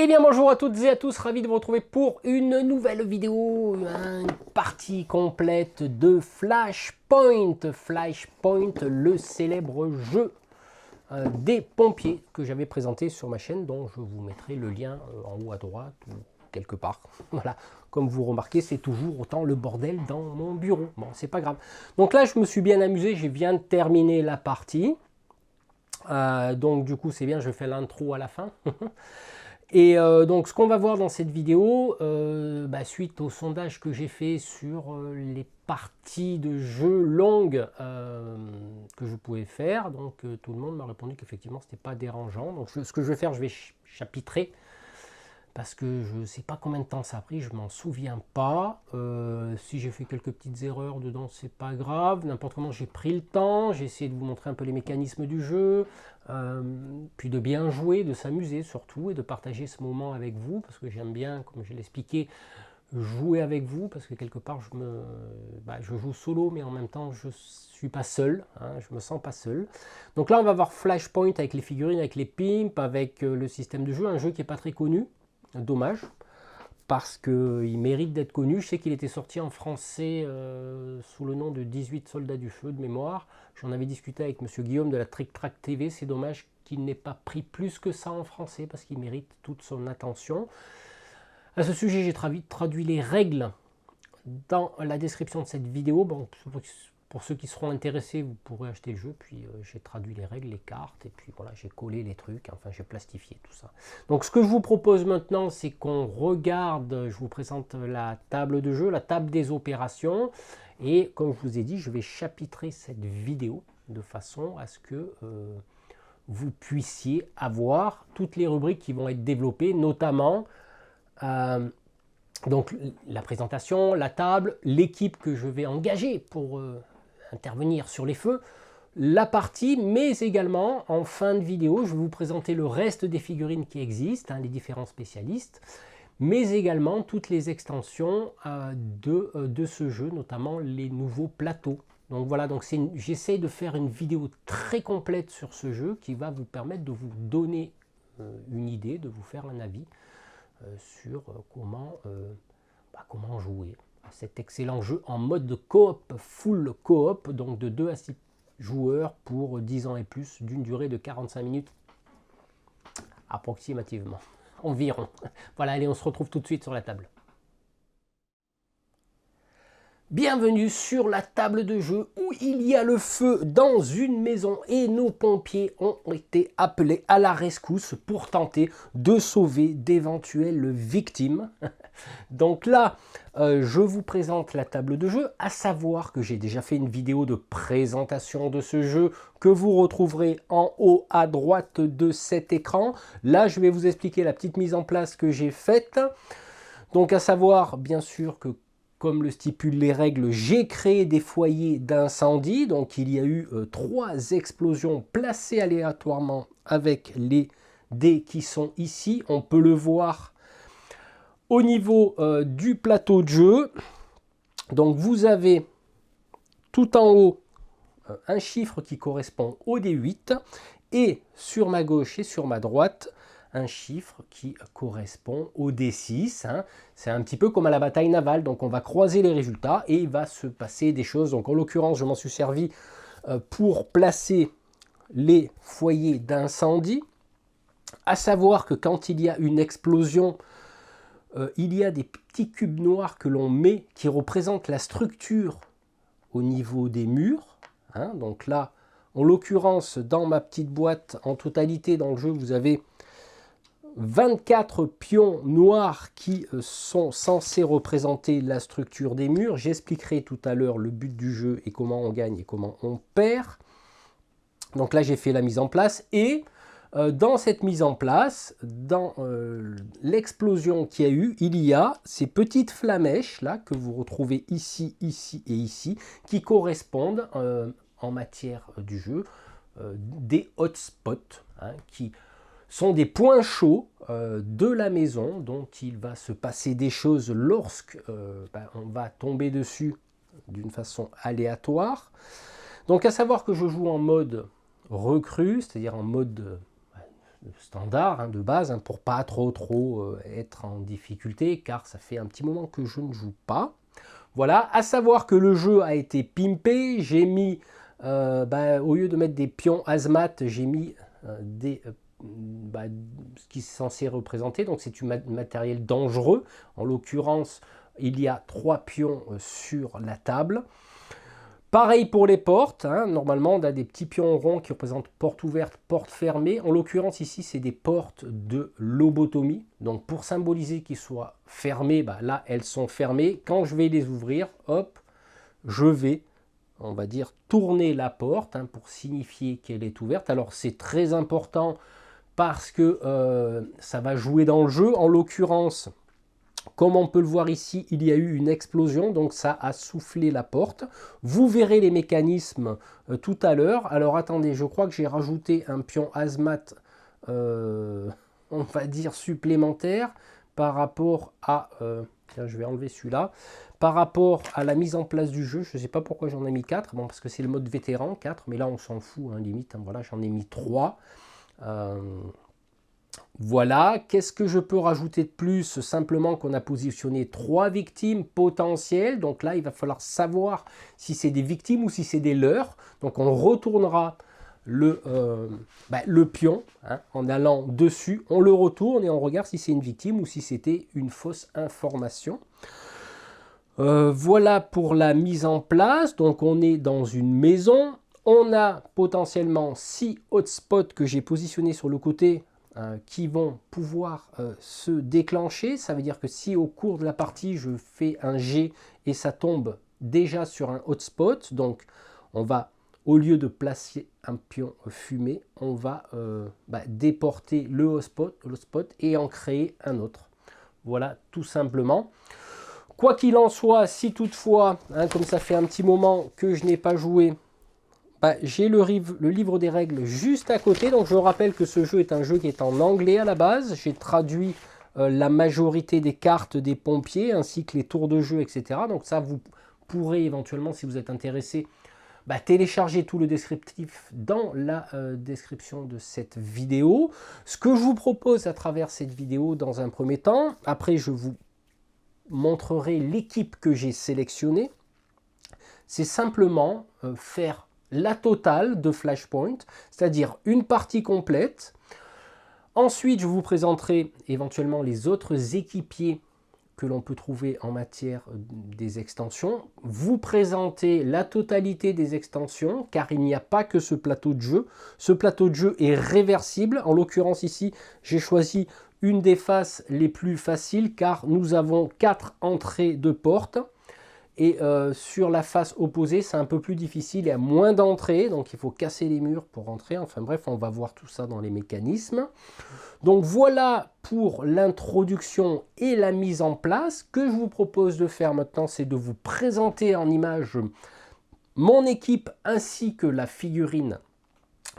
Eh bien bonjour à toutes et à tous, ravi de vous retrouver pour une nouvelle vidéo, une partie complète de Flashpoint. Flashpoint, le célèbre jeu des pompiers que j'avais présenté sur ma chaîne, dont je vous mettrai le lien en haut à droite ou quelque part. Voilà, comme vous remarquez, c'est toujours autant le bordel dans mon bureau. Bon, c'est pas grave. Donc là, je me suis bien amusé, je viens de terminer la partie. Donc du coup, c'est bien, je fais l'intro à la fin. Et donc ce qu'on va voir dans cette vidéo, suite au sondage que j'ai fait sur les parties de jeux longues que je pouvais faire, donc tout le monde m'a répondu qu'effectivement ce n'était pas dérangeant. Donc ce que je vais faire, je vais chapitrer, parce que je ne sais pas combien de temps ça a pris, je ne m'en souviens pas. Si j'ai fait quelques petites erreurs dedans, c'est pas grave. N'importe comment, j'ai pris le temps, j'ai essayé de vous montrer un peu les mécanismes du jeu, puis de bien jouer, de s'amuser surtout, et de partager ce moment avec vous, parce que j'aime bien, comme je l'ai expliqué, jouer avec vous, parce que quelque part je joue solo, mais en même temps je suis pas seul, hein, je me sens pas seul. Donc là on va voir Flashpoint avec les figurines, avec les pimps, avec le système de jeu, un jeu qui est pas très connu. Dommage, parce qu'il mérite d'être connu. Je sais qu'il était sorti en français sous le nom de 18 soldats du feu de mémoire. J'en avais discuté avec monsieur Guillaume de la Trick Track TV. C'est dommage qu'il n'ait pas pris plus que ça en français, parce qu'il mérite toute son attention. À ce sujet, j'ai traduit les règles dans la description de cette vidéo. Bon, pour ceux qui seront intéressés, vous pourrez acheter le jeu, puis j'ai traduit les règles, les cartes, et puis voilà, j'ai collé les trucs, enfin j'ai plastifié tout ça. Donc ce que je vous propose maintenant, c'est qu'on regarde, je vous présente la table de jeu, la table des opérations, et comme je vous ai dit, je vais chapitrer cette vidéo de façon à ce que vous puissiez avoir toutes les rubriques qui vont être développées, notamment donc la présentation, la table, l'équipe que je vais engager pour intervenir sur les feux, la partie, mais également en fin de vidéo, je vais vous présenter le reste des figurines qui existent, hein, les différents spécialistes, mais également toutes les extensions de ce jeu, notamment les nouveaux plateaux. Donc voilà, donc j'essaie de faire une vidéo très complète sur ce jeu qui va vous permettre de vous donner une idée, de vous faire un avis sur comment jouer à cet excellent jeu en mode coop, full coop, donc de 2 à 6 joueurs pour 10 ans et plus, d'une durée de 45 minutes approximativement, environ. Voilà, allez, on se retrouve tout de suite sur la table. Bienvenue sur la table de jeu où il y a le feu dans une maison et nos pompiers ont été appelés à la rescousse pour tenter de sauver d'éventuelles victimes. Donc là, je vous présente la table de jeu, à savoir que j'ai déjà fait une vidéo de présentation de ce jeu que vous retrouverez en haut à droite de cet écran. Là, je vais vous expliquer la petite mise en place que j'ai faite. Donc à savoir, bien sûr, que comme le stipulent les règles, j'ai créé des foyers d'incendie. Donc il y a eu 3 explosions placées aléatoirement avec les dés qui sont ici. On peut le voir au niveau du plateau de jeu. Donc vous avez tout en haut un chiffre qui correspond au D8 et sur ma gauche et sur ma droite un chiffre qui correspond au D6. Hein. C'est un petit peu comme à la bataille navale, donc on va croiser les résultats et il va se passer des choses. Donc en l'occurrence, je m'en suis servi pour placer les foyers d'incendie, à savoir que quand il y a une explosion, il y a des petits cubes noirs que l'on met qui représentent la structure au niveau des murs. Hein. Donc là, en l'occurrence, dans ma petite boîte, en totalité dans le jeu, vous avez 24 pions noirs qui sont censés représenter la structure des murs. J'expliquerai tout à l'heure le but du jeu et comment on gagne et comment on perd. Donc là, j'ai fait la mise en place et dans cette mise en place, dans l'explosion qu'il y a eu, il y a ces petites flamèches là que vous retrouvez ici, ici et ici, qui correspondent en matière du jeu des hotspots, hein, qui sont des points chauds de la maison dont il va se passer des choses lorsque on va tomber dessus d'une façon aléatoire. Donc à savoir que je joue en mode recrue, c'est-à-dire en mode standard, hein, de base, hein, pour pas trop être en difficulté, car ça fait un petit moment que je ne joue pas. Voilà, à savoir que le jeu a été pimpé, j'ai mis, au lieu de mettre des pions hazmat, j'ai mis ce qui est censé représenter, donc c'est du matériel dangereux. En l'occurrence, il y a 3 pions sur la table. Pareil pour les portes, hein. Normalement on a des petits pions ronds qui représentent porte ouverte, porte fermée. En l'occurrence ici c'est des portes de lobotomie. Donc pour symboliser qu'ils soient fermés, là elles sont fermées. Quand je vais les ouvrir, hop, je vais, on va dire, tourner la porte, hein, pour signifier qu'elle est ouverte. Alors c'est très important parce que ça va jouer dans le jeu. En l'occurrence, comme on peut le voir ici, il y a eu une explosion, donc ça a soufflé la porte. Vous verrez les mécanismes tout à l'heure. Alors attendez, je crois que j'ai rajouté un pion hazmat, on va dire supplémentaire, par rapport à... tiens, je vais enlever celui-là. Par rapport à la mise en place du jeu, je ne sais pas pourquoi j'en ai mis 4, bon, parce que c'est le mode vétéran, 4, mais là on s'en fout, hein, limite, hein, voilà, j'en ai mis 3. Voilà, qu'est-ce que je peux rajouter de plus? Simplement qu'on a positionné 3 victimes potentielles. Donc là, il va falloir savoir si c'est des victimes ou si c'est des leurs. Donc on retournera le pion, hein, en allant dessus. On le retourne et on regarde si c'est une victime ou si c'était une fausse information. Voilà pour la mise en place. Donc on est dans une maison. On a potentiellement 6 hotspots que j'ai positionnés sur le côté, qui vont pouvoir se déclencher. Ça veut dire que si au cours de la partie je fais un jet et ça tombe déjà sur un hotspot, donc on va, au lieu de placer un pion fumé, on va déporter le hotspot et en créer un autre. Voilà, tout simplement. Quoi qu'il en soit, si toutefois, hein, comme ça fait un petit moment que je n'ai pas joué, j'ai le livre des règles juste à côté. Donc je rappelle que ce jeu est un jeu qui est en anglais à la base. J'ai traduit la majorité des cartes des pompiers ainsi que les tours de jeu, etc. Donc ça, vous pourrez éventuellement, si vous êtes intéressé, télécharger tout le descriptif dans la description de cette vidéo. Ce que je vous propose à travers cette vidéo dans un premier temps, après je vous montrerai l'équipe que j'ai sélectionnée, c'est simplement faire la totale de Flashpoint, c'est-à-dire une partie complète. Ensuite, je vous présenterai éventuellement les autres équipiers que l'on peut trouver en matière des extensions. Vous présenter la totalité des extensions, car il n'y a pas que ce plateau de jeu. Ce plateau de jeu est réversible. En l'occurrence ici, j'ai choisi une des faces les plus faciles, car nous avons 4 entrées de porte. Et sur la face opposée, c'est un peu plus difficile, il y a moins d'entrées, donc il faut casser les murs pour entrer. Enfin bref, on va voir tout ça dans les mécanismes. Donc voilà pour l'introduction et la mise en place. Ce que je vous propose de faire maintenant, c'est de vous présenter en image mon équipe ainsi que la figurine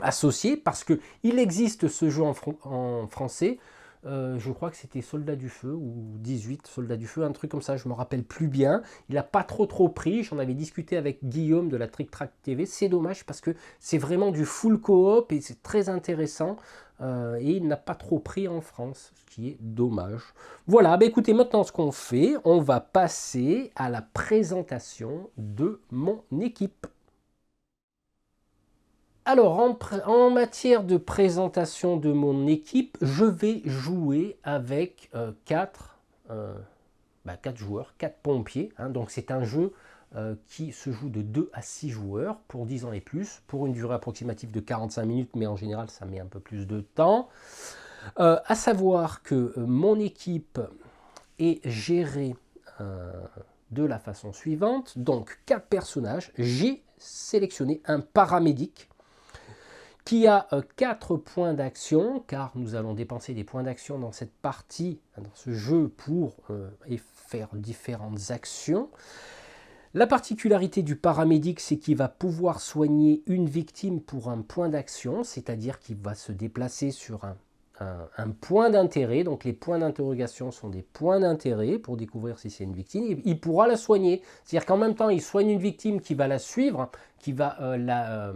associée, parce qu'il existe ce jeu en français. Je crois que c'était Soldats du Feu ou 18 Soldats du Feu, un truc comme ça, je me rappelle plus bien. Il n'a pas trop pris, j'en avais discuté avec Guillaume de la Trick Track TV. C'est dommage parce que c'est vraiment du full coop et c'est très intéressant. Et il n'a pas trop pris en France, ce qui est dommage. Voilà, écoutez, maintenant ce qu'on fait, on va passer à la présentation de mon équipe. Alors, en matière de présentation de mon équipe, je vais jouer avec 4 joueurs, 4 pompiers. Hein. Donc, c'est un jeu qui se joue de 2 à 6 joueurs pour 10 ans et plus, pour une durée approximative de 45 minutes, mais en général, ça met un peu plus de temps. À savoir que mon équipe est gérée de la façon suivante. Donc, 4 personnages. J'ai sélectionné un paramédic qui a 4 points d'action, car nous allons dépenser des points d'action dans cette partie, dans ce jeu, pour faire différentes actions. La particularité du paramédic, c'est qu'il va pouvoir soigner une victime pour un point d'action, c'est-à-dire qu'il va se déplacer sur un point d'intérêt. Donc les points d'interrogation sont des points d'intérêt pour découvrir si c'est une victime. Il pourra la soigner. C'est-à-dire qu'en même temps, il soigne une victime qui va la suivre, la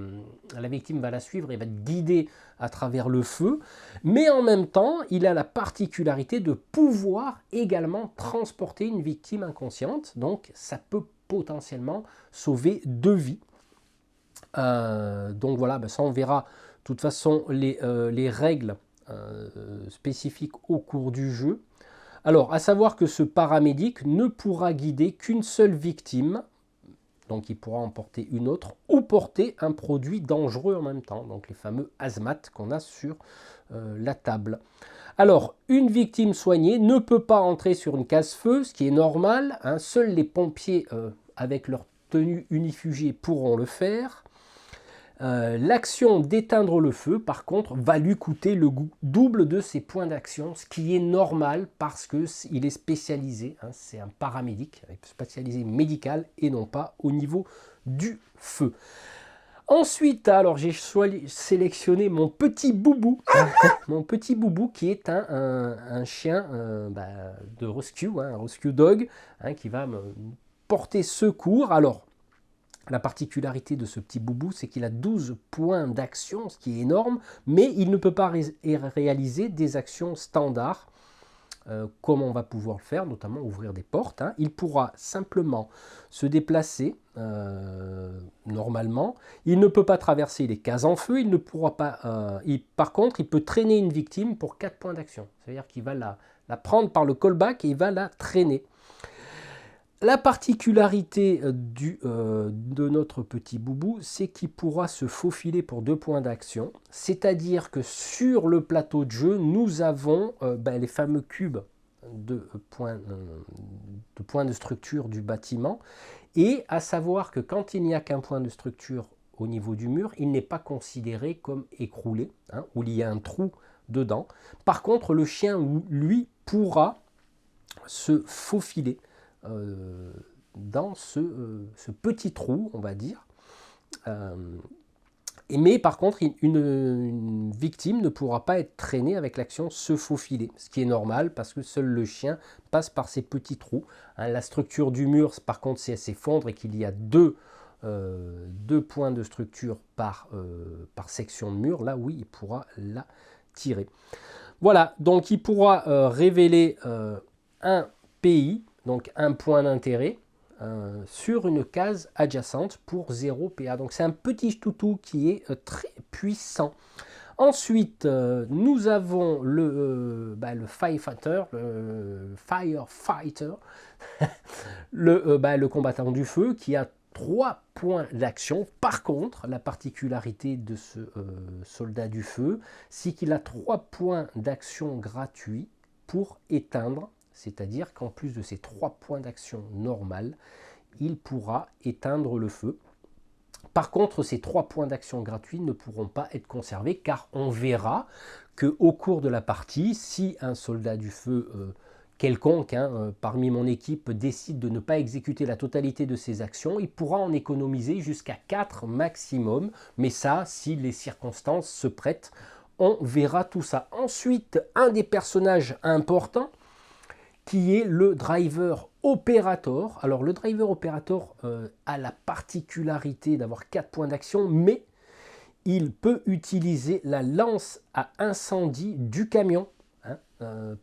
victime va la suivre et va être guidée à travers le feu. Mais en même temps, il a la particularité de pouvoir également transporter une victime inconsciente. Donc ça peut potentiellement sauver 2 vies. Donc voilà, ça on verra de toute façon les règles spécifiques au cours du jeu. Alors, à savoir que ce paramédic ne pourra guider qu'une seule victime, donc il pourra en porter une autre, ou porter un produit dangereux en même temps, donc les fameux hazmat qu'on a sur la table. Alors, une victime soignée ne peut pas entrer sur une case-feu, ce qui est normal, hein. Seuls les pompiers avec leur tenue unifugée pourront le faire. L'action d'éteindre le feu, par contre, va lui coûter le double de ses points d'action, ce qui est normal parce qu'il est spécialisé, hein, c'est un paramédic, spécialisé médical et non pas au niveau du feu. Ensuite, alors j'ai sélectionné mon petit boubou, mon petit boubou qui est un chien de rescue, hein, un rescue dog, hein, qui va me porter secours. Alors, la particularité de ce petit boubou, c'est qu'il a 12 points d'action, ce qui est énorme, mais il ne peut pas réaliser des actions standards, comme on va pouvoir le faire, notamment ouvrir des portes. Hein. Il pourra simplement se déplacer normalement. Il ne peut pas traverser les cases en feu. Il ne pourra pas. Par contre, il peut traîner une victime pour 4 points d'action. C'est-à-dire qu'il va la prendre par le callback et il va la traîner. La particularité de notre petit boubou, c'est qu'il pourra se faufiler pour 2 points d'action. C'est-à-dire que sur le plateau de jeu, nous avons les fameux cubes de points de structure du bâtiment. Et à savoir que quand il n'y a qu'un point de structure au niveau du mur, il n'est pas considéré comme écroulé, hein, où il y a un trou dedans. Par contre, le chien, lui, pourra se faufiler dans ce petit trou, on va dire. Mais par contre, une victime ne pourra pas être traînée avec l'action se faufiler, ce qui est normal parce que seul le chien passe par ces petits trous. Hein, la structure du mur, par contre, si elle s'effondre et qu'il y a deux points de structure par section de mur, là oui, il pourra la tirer. Voilà, donc il pourra révéler un pays, donc un point d'intérêt, sur une case adjacente pour 0 PA. Donc c'est un petit toutou qui est très puissant. Ensuite, nous avons le firefighter, le combattant du feu qui a 3 points d'action. Par contre, la particularité de ce soldat du feu, c'est qu'il a 3 points d'action gratuits pour éteindre. C'est-à-dire qu'en plus de ces 3 points d'action normales, il pourra éteindre le feu. Par contre, ces 3 points d'action gratuits ne pourront pas être conservés car on verra qu'au cours de la partie, si un soldat du feu quelconque parmi mon équipe décide de ne pas exécuter la totalité de ses actions, il pourra en économiser jusqu'à 4 maximum. Mais ça, si les circonstances se prêtent, on verra tout ça. Ensuite, un des personnages importants, qui est le driver operator. Alors le driver operator a la particularité d'avoir 4 points d'action, mais il peut utiliser la lance à incendie du camion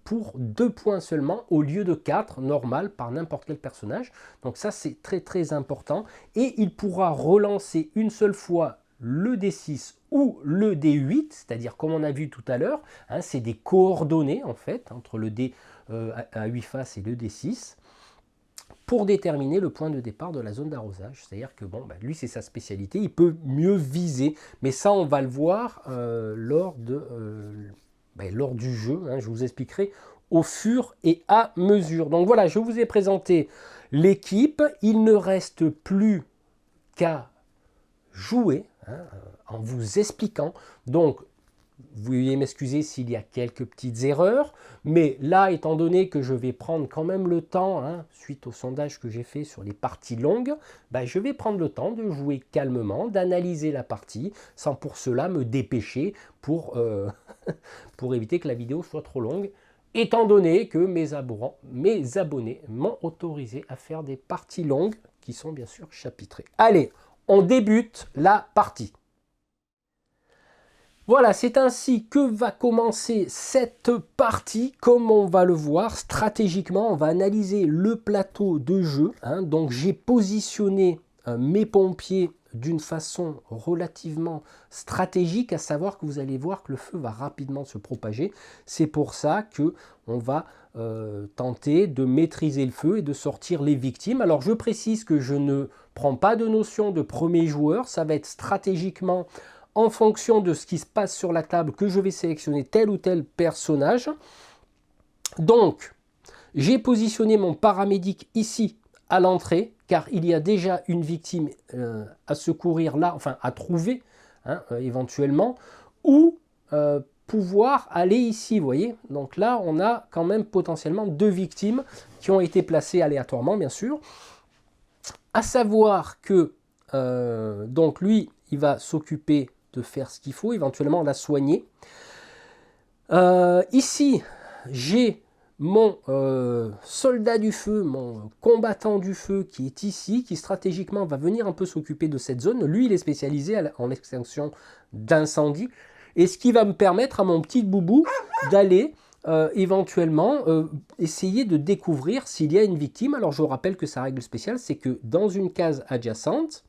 pour 2 points seulement au lieu de 4 normal par n'importe quel personnage. Donc ça c'est très très important. Et il pourra relancer une seule fois le D6 ou le D8, c'est-à-dire comme on a vu tout à l'heure, c'est des coordonnées en fait entre le D à 8 faces et le D6 pour déterminer le point de départ de la zone d'arrosage. C'est-à-dire que lui c'est sa spécialité, il peut mieux viser, mais ça on va le voir lors du jeu, je vous expliquerai au fur et à mesure. Donc voilà, je vous ai présenté l'équipe, il ne reste plus qu'à jouer en vous expliquant. Donc vous veuillez m'excuser s'il y a quelques petites erreurs, mais là, étant donné que je vais prendre quand même le temps, suite au sondage que j'ai fait sur les parties longues, je vais prendre le temps de jouer calmement, d'analyser la partie, sans pour cela me dépêcher pour pour éviter que la vidéo soit trop longue, étant donné que mes abonnés m'ont autorisé à faire des parties longues qui sont bien sûr chapitrées. Allez, on débute la partie. Voilà, c'est ainsi que va commencer cette partie. Comme on va le voir, stratégiquement, on va analyser le plateau de jeu. Donc j'ai positionné mes pompiers d'une façon relativement stratégique, à savoir que vous allez voir que le feu va rapidement se propager. C'est pour ça que on va tenter de maîtriser le feu et de sortir les victimes. Alors je précise que je ne prends pas de notion de premier joueur, ça va être stratégiquement en fonction de ce qui se passe sur la table que je vais sélectionner tel ou tel personnage. Donc, j'ai positionné mon paramédic ici à l'entrée, car il y a déjà une victime à secourir là, enfin à trouver éventuellement, ou pouvoir aller ici, vous voyez. Donc là, on a quand même potentiellement 2 victimes qui ont été placées aléatoirement, bien sûr. À savoir que, donc lui, il va s'occuper de faire ce qu'il faut, éventuellement la soigner. Ici, j'ai mon soldat du feu, mon combattant du feu qui est ici, qui stratégiquement va venir un peu s'occuper de cette zone. Lui, il est spécialisé en extinction d'incendie. Et ce qui va me permettre à mon petit boubou d'aller éventuellement essayer de découvrir s'il y a une victime. Alors je rappelle que sa règle spéciale, c'est que dans une case adjacente,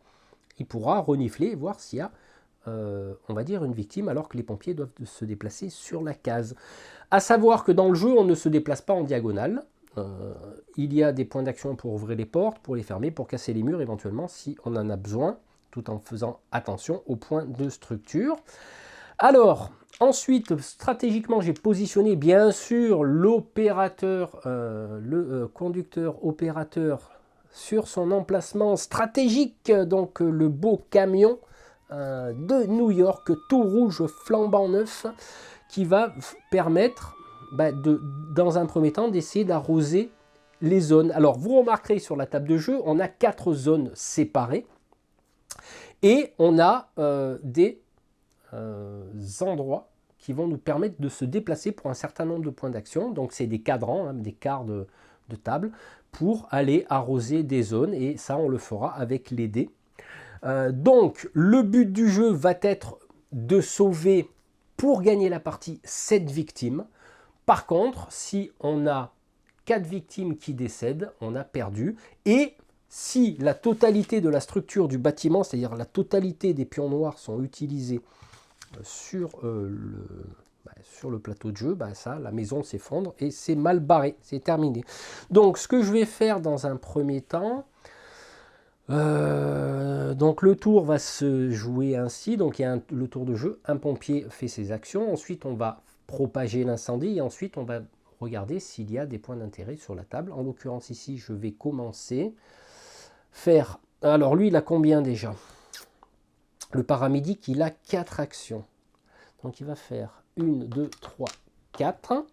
il pourra renifler et voir s'il y a on va dire une victime, alors que les pompiers doivent se déplacer sur la case. À savoir que dans le jeu, on ne se déplace pas en diagonale. Il y a des points d'action pour ouvrir les portes, pour les fermer, pour casser les murs éventuellement si on en a besoin, tout en faisant attention aux points de structure. Alors, ensuite, stratégiquement, j'ai positionné bien sûr l'opérateur, le conducteur opérateur sur son emplacement stratégique, donc le beau camion de New York, tout rouge flambant neuf, qui va permettre dans un premier temps d'essayer d'arroser les zones. Alors vous remarquerez sur la table de jeu, on a 4 zones séparées et on a des endroits qui vont nous permettre de se déplacer pour un certain nombre de points d'action. Donc c'est des cadrans, des quarts de table pour aller arroser des zones, et ça on le fera avec les dés. Donc le but du jeu va être de sauver pour gagner la partie 7 victimes. Par contre, si on a 4 victimes qui décèdent, on a perdu. Et si la totalité de la structure du bâtiment, c'est-à-dire la totalité des pions noirs sont utilisés sur le plateau de jeu, la maison s'effondre et c'est mal barré, c'est terminé. Donc ce que je vais faire dans un premier temps, donc le tour va se jouer ainsi, donc il y a le tour de jeu, un pompier fait ses actions, ensuite on va propager l'incendie et ensuite on va regarder s'il y a des points d'intérêt sur la table. En l'occurrence ici je vais commencer faire, alors lui il a combien déjà? Le paramédic il a 4 actions, donc il va faire 1, 2, 3, 4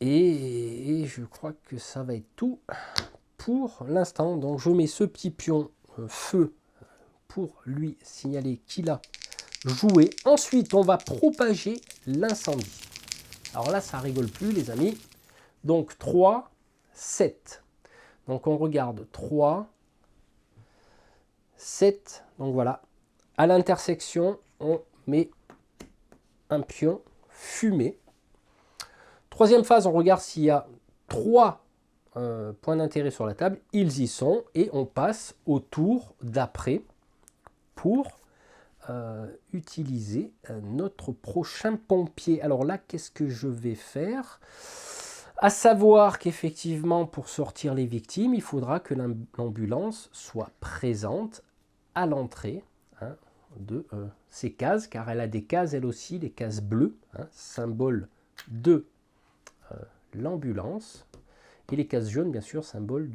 et je crois que ça va être tout pour l'instant. Donc je mets ce petit pion feu pour lui signaler qu'il a joué. Ensuite on va propager l'incendie. Alors là ça rigole plus les amis. Donc 3, 7. Donc on regarde 3, 7. Donc voilà. À l'intersection on met un pion fumé. Troisième phase, on regarde s'il y a 3 points d'intérêt sur la table, ils y sont, et on passe au tour d'après pour utiliser notre prochain pompier. Alors là, qu'est-ce que je vais faire? À savoir qu'effectivement, pour sortir les victimes, il faudra que l'ambulance soit présente à l'entrée de ces cases, car elle a des cases, elle aussi, les cases bleues, symbole de l'ambulance. Et les cases jaunes, bien sûr, symbole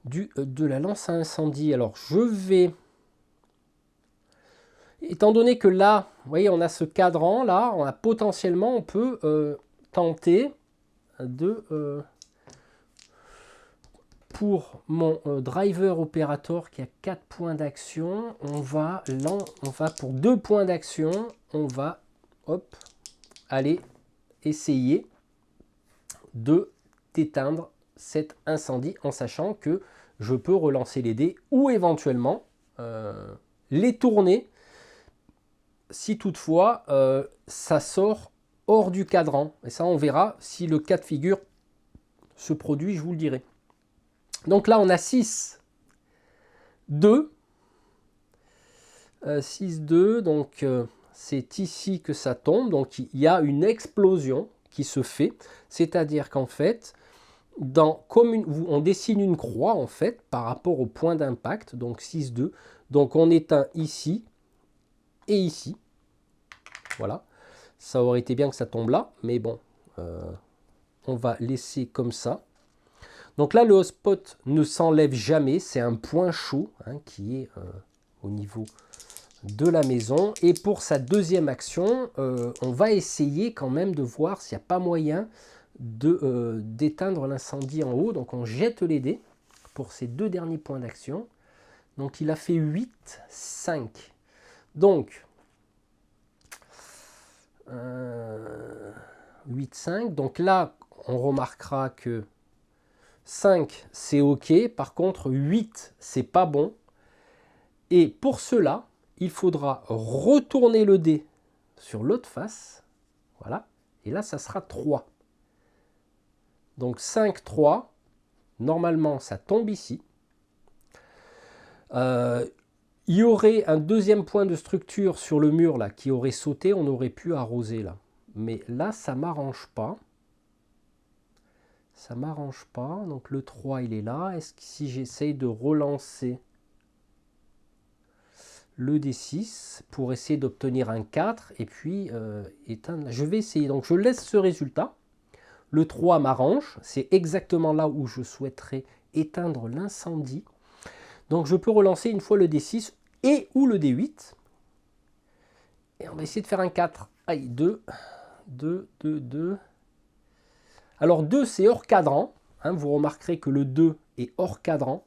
de la lance à incendie. Alors, je vais... Étant donné que là, vous voyez, on a ce cadran, là, on a potentiellement, on peut tenter de pour mon driver opérateur qui a 4 points d'action, on va pour 2 points d'action, on va aller essayer de d'éteindre cet incendie en sachant que je peux relancer les dés ou éventuellement les tourner si toutefois ça sort hors du cadran. Et ça, on verra si le cas de figure se produit, je vous le dirai. Donc là, on a 6, 2. 6, 2, donc c'est ici que ça tombe. Donc il y a une explosion qui se fait. C'est-à-dire qu'en fait, on dessine une croix en fait par rapport au point d'impact. Donc 6, 2. Donc on éteint ici et ici. Voilà. Ça aurait été bien que ça tombe là, mais bon, on va laisser comme ça. Donc là, le hotspot ne s'enlève jamais, c'est un point chaud qui est au niveau de la maison. Et pour sa deuxième action, on va essayer quand même de voir s'il n'y a pas moyen d'éteindre l'incendie en haut. Donc on jette les dés pour ces 2 derniers points d'action. Donc il a fait 8, 5. Donc 8, 5. Donc là, on remarquera que 5, c'est OK. Par contre, 8, c'est pas bon. Et pour cela, il faudra retourner le dé sur l'autre face. Voilà. Et là, ça sera 3. Donc 5, 3. Normalement, ça tombe ici. Il y aurait un deuxième point de structure sur le mur là qui aurait sauté. On aurait pu arroser là. Mais là, ça ne m'arrange pas. Ça ne m'arrange pas. Donc le 3, il est là. Est-ce que si j'essaye de relancer le D6 pour essayer d'obtenir un 4 et puis éteindre. Je vais essayer. Donc je laisse ce résultat. Le 3 m'arrange. C'est exactement là où je souhaiterais éteindre l'incendie. Donc je peux relancer une fois le D6 et ou le D8. Et on va essayer de faire un 4. Allez, 2, 2, 2, 2. Alors 2, c'est hors cadran. Vous remarquerez que le 2 est hors cadran.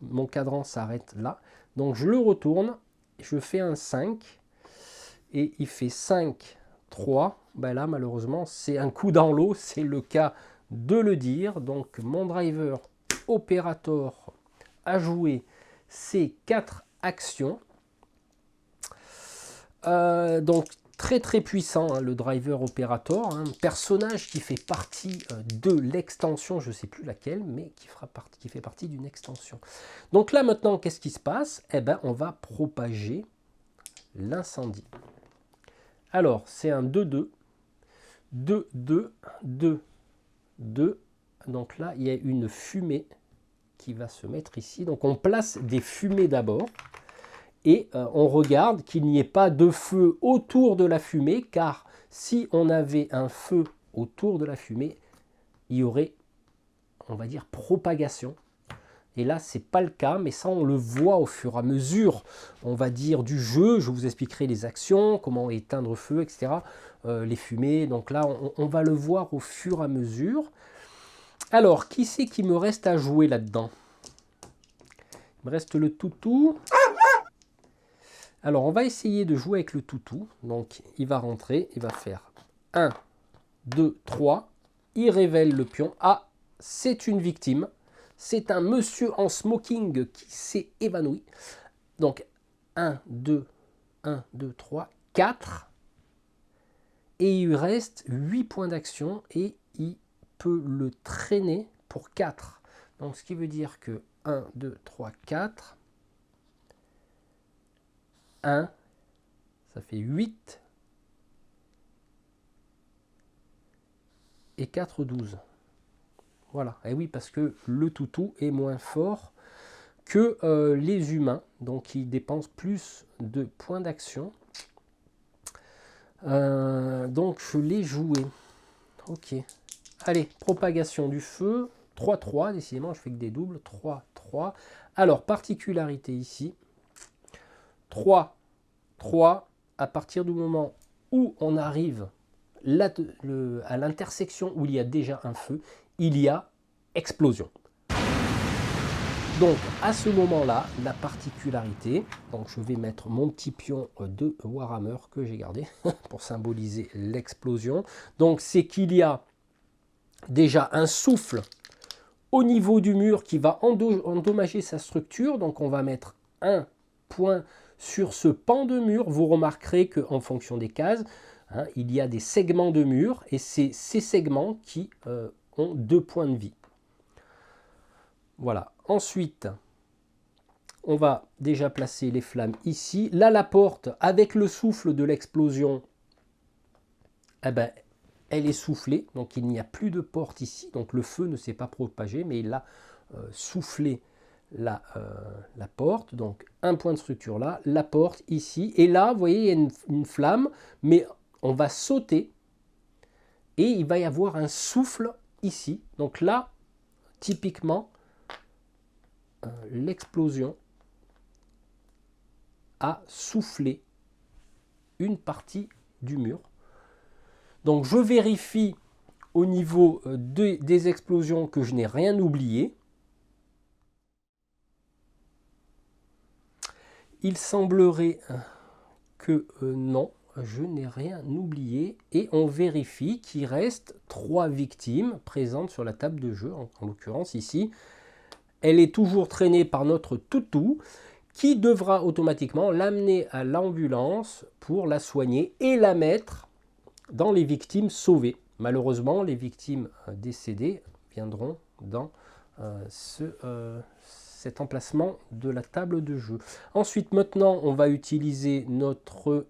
Mon cadran s'arrête là. Donc je le retourne. Je fais un 5. Et il fait 5, 3. Ben là, malheureusement, c'est un coup dans l'eau. C'est le cas de le dire. Donc mon driver opérateur a joué ces 4 actions. Donc très très puissant le driver opérateur, un personnage qui fait partie de l'extension, je ne sais plus laquelle, mais qui fait partie d'une extension. Donc là maintenant, qu'est-ce qui se passe? Eh ben, on va propager l'incendie. Alors c'est un 2-2, 2-2, 2-2. Donc là, il y a une fumée qui va se mettre ici. Donc on place des fumées d'abord. Et on regarde qu'il n'y ait pas de feu autour de la fumée, car si on avait un feu autour de la fumée, il y aurait, on va dire, propagation. Et là, ce n'est pas le cas, mais ça, on le voit au fur et à mesure, on va dire, du jeu. Je vous expliquerai les actions, comment éteindre le feu, etc. Les fumées, donc là, on va le voir au fur et à mesure. Alors, qui c'est qui me reste à jouer là-dedans? Il me reste le toutou. Alors, on va essayer de jouer avec le toutou. Donc, il va rentrer, il va faire 1, 2, 3. Il révèle le pion. Ah, c'est une victime. C'est un monsieur en smoking qui s'est évanoui. Donc, 1, 2, 3, 4. Et il lui reste 8 points d'action et il peut le traîner pour 4. Donc, ce qui veut dire que 1, 2, 3, 4... 1, ça fait 8, et 4, 12. Voilà, et oui, parce que le toutou est moins fort que les humains, donc il dépense plus de points d'action. Donc je l'ai joué. Ok. Allez, propagation du feu, 3, 3, décidément, je fais que des doubles, 3, 3. Alors, particularité ici. 3, 3, à partir du moment où on arrive là, à l'intersection où il y a déjà un feu, il y a explosion. Donc à ce moment-là, la particularité, donc je vais mettre mon petit pion de Warhammer que j'ai gardé pour symboliser l'explosion. Donc c'est qu'il y a déjà un souffle au niveau du mur qui va endommager sa structure. Donc on va mettre un point sur ce pan de mur. Vous remarquerez qu'en fonction des cases, hein, il y a des segments de mur et c'est ces segments qui ont 2 points de vie. Voilà. Ensuite, on va déjà placer les flammes ici. Là, la porte, avec le souffle de l'explosion, eh ben, elle est soufflée. Donc, il n'y a plus de porte ici. Donc, le feu ne s'est pas propagé, mais il a soufflé la porte. Donc, un point de structure là, la porte ici. Et là, vous voyez, il y a une flamme, mais on va sauter et il va y avoir un souffle ici. Donc là, typiquement, l'explosion a soufflé une partie du mur. Donc je vérifie au niveau des explosions que je n'ai rien oublié. Il semblerait que non, je n'ai rien oublié. Et on vérifie qu'il reste 3 victimes présentes sur la table de jeu, en l'occurrence ici. Elle est toujours traînée par notre toutou qui devra automatiquement l'amener à l'ambulance pour la soigner et la mettre dans les victimes sauvées. Malheureusement, les victimes décédées viendront dans cet emplacement de la table de jeu. Ensuite, maintenant, on va utiliser notre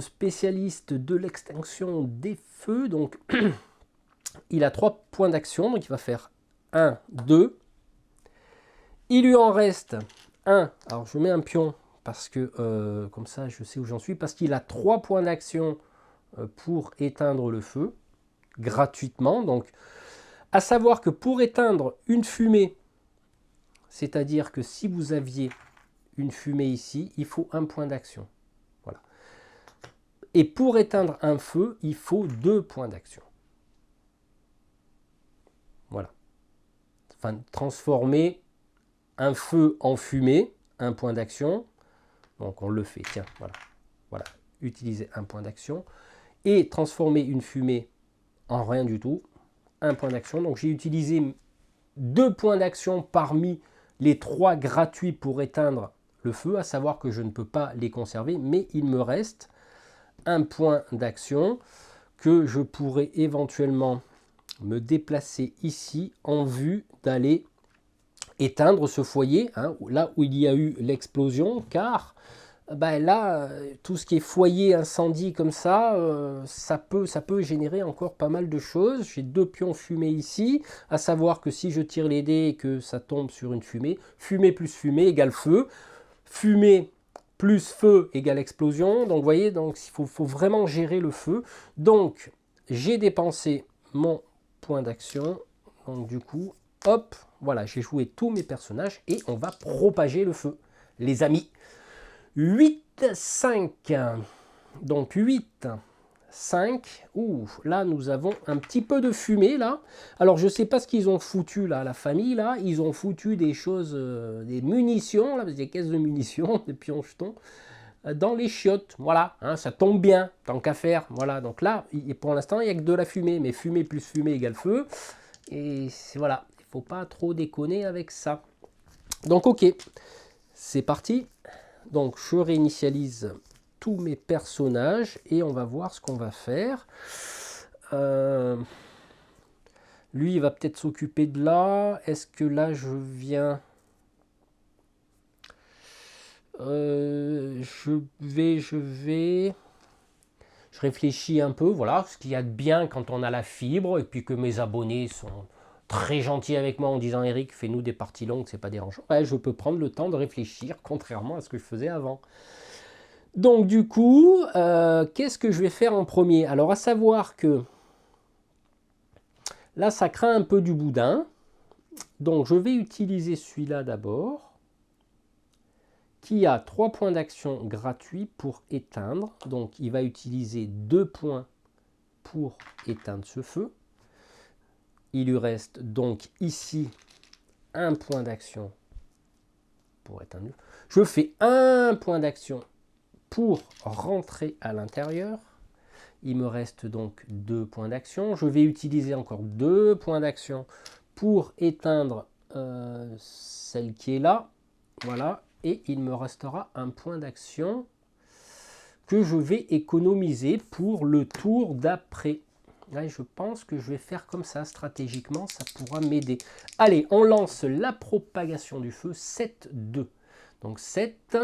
spécialiste de l'extinction des feux. Donc, il a 3 points d'action, donc il va faire 1, 2. Il lui en reste 1. Alors je mets un pion parce que comme ça je sais où j'en suis. Parce qu'il a 3 points d'action pour éteindre le feu gratuitement. Donc à savoir que pour éteindre une fumée, c'est-à-dire que si vous aviez une fumée ici, il faut 1 point d'action. Voilà. Et pour éteindre un feu, il faut 2 points d'action. Voilà. Enfin, transformer un feu en fumée, 1 point d'action. Donc on le fait, tiens, voilà. Voilà, utiliser 1 point d'action. Et transformer une fumée en rien du tout, 1 point d'action. Donc j'ai utilisé 2 points d'action parmi les 3 gratuits pour éteindre le feu, à savoir que je ne peux pas les conserver, mais il me reste 1 point d'action que je pourrais éventuellement me déplacer ici en vue d'aller éteindre ce foyer, hein, là où il y a eu l'explosion, car ben là, tout ce qui est foyer, incendie comme ça, ça peut générer encore pas mal de choses. J'ai 2 pions fumée ici, à savoir que si je tire les dés et que ça tombe sur une fumée, fumée plus fumée égale feu, fumée plus feu égale explosion. Donc vous voyez, donc, il faut vraiment gérer le feu. Donc j'ai dépensé mon point d'action, donc du coup, hop, voilà, j'ai joué tous mes personnages et on va propager le feu, les amis. 8, 5. Donc 8, 5. Ouh, là, nous avons un petit peu de fumée, là. Alors, je ne sais pas ce qu'ils ont foutu, là, la famille, là. Ils ont foutu des choses, des munitions, là, des caisses de munitions, des pionjetons, dans les chiottes. Voilà, hein, ça tombe bien, tant qu'à faire. Voilà, donc là, pour l'instant, il n'y a que de la fumée. Mais fumée plus fumée égale feu. Et voilà, il ne faut pas trop déconner avec ça. Donc, ok, c'est parti. Donc, je réinitialise tous mes personnages et on va voir ce qu'on va faire. Lui, il va peut-être s'occuper de là. Est-ce que là, je viens... Je réfléchis un peu, voilà, ce qu'il y a de bien quand on a la fibre, et puis que mes abonnés sont très gentils avec moi en disant « Eric, fais-nous des parties longues, c'est pas dérangeant. » Ouais, je peux prendre le temps de réfléchir, contrairement à ce que je faisais avant. Donc du coup, qu'est-ce que je vais faire en premier? Alors à savoir que là, ça craint un peu du boudin. Donc je vais utiliser celui-là d'abord, qui a 3 points d'action gratuits pour éteindre. Donc il va utiliser 2 points pour éteindre ce feu. Il lui reste donc ici un point d'action pour éteindre. Je fais un point d'action pour rentrer à l'intérieur. Il me reste donc 2 points d'action. Je vais utiliser encore 2 points d'action pour éteindre celle qui est là. Voilà. Et il me restera un point d'action que je vais économiser pour le tour d'après. Là, je pense que je vais faire comme ça, stratégiquement, ça pourra m'aider. Allez, on lance la propagation du feu, 7-2. Donc 7,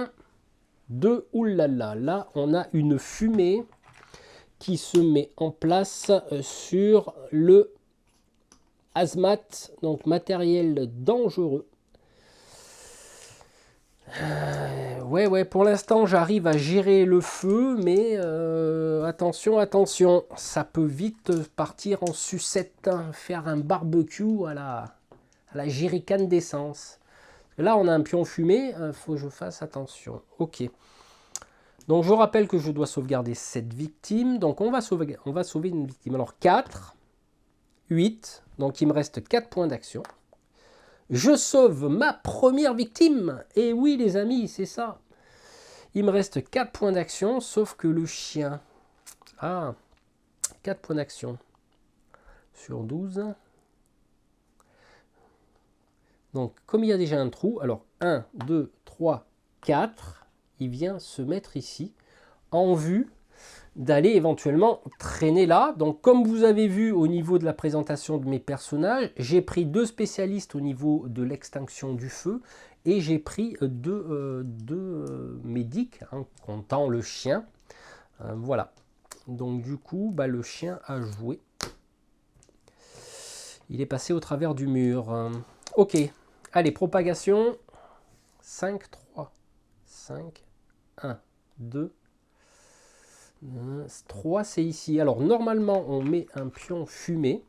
2, oulala, là, on a une fumée qui se met en place sur le hazmat, donc matériel dangereux. Ouais, pour l'instant, j'arrive à gérer le feu, mais attention, attention, ça peut vite partir en sucette, hein, faire un barbecue à la jerrycan d'essence. Là, on a un pion fumé, il faut que je fasse attention. Ok. Donc, je rappelle que je dois sauvegarder cette victime. Donc, on va sauver une victime. Alors, 4, 8, donc il me reste 4 points d'action. Je sauve ma première victime. Et oui, les amis, c'est ça. Il me reste 4 points d'action, sauf que le chien... Ah, 4 points d'action sur 12. Donc, comme il y a déjà un trou, alors 1, 2, 3, 4, il vient se mettre ici, en vue d'aller éventuellement traîner là. Donc, comme vous avez vu au niveau de la présentation de mes personnages, j'ai pris 2 spécialistes au niveau de l'extinction du feu et j'ai pris 2 médics, hein, comptant le chien. Voilà. Donc, du coup, le chien a joué. Il est passé au travers du mur. Ok. Allez, propagation. 5, 3, 5, 1, 2, 3, c'est ici. Alors, normalement, on met un pion fumé.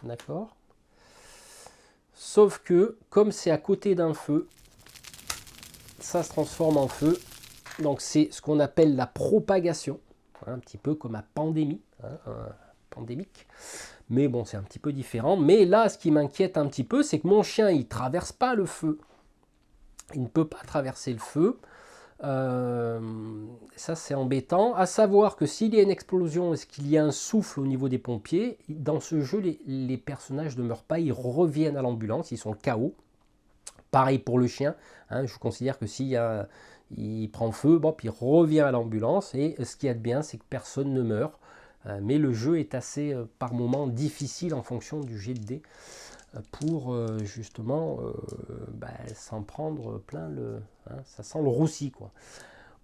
D'accord. Sauf que, comme c'est à côté d'un feu, ça se transforme en feu. Donc, c'est ce qu'on appelle la propagation. Un petit peu comme la pandémie. Pandémique. Mais bon, c'est un petit peu différent. Mais là, ce qui m'inquiète un petit peu, c'est que mon chien, il ne traverse pas le feu. Il ne peut pas traverser le feu. Ça, c'est embêtant. À savoir que s'il y a une explosion, est-ce qu'il y a un souffle au niveau des pompiers? Dans ce jeu, les personnages ne meurent pas. Ils reviennent à l'ambulance. Ils sont KO. Pareil pour le chien. Hein, je considère que il prend feu, bon, puis il revient à l'ambulance. Et ce qu'il y a de bien, c'est que personne ne meurt. Mais le jeu est assez, par moments, difficile en fonction du jet de dés pour justement s'en prendre plein le... Hein, ça sent le roussi, quoi.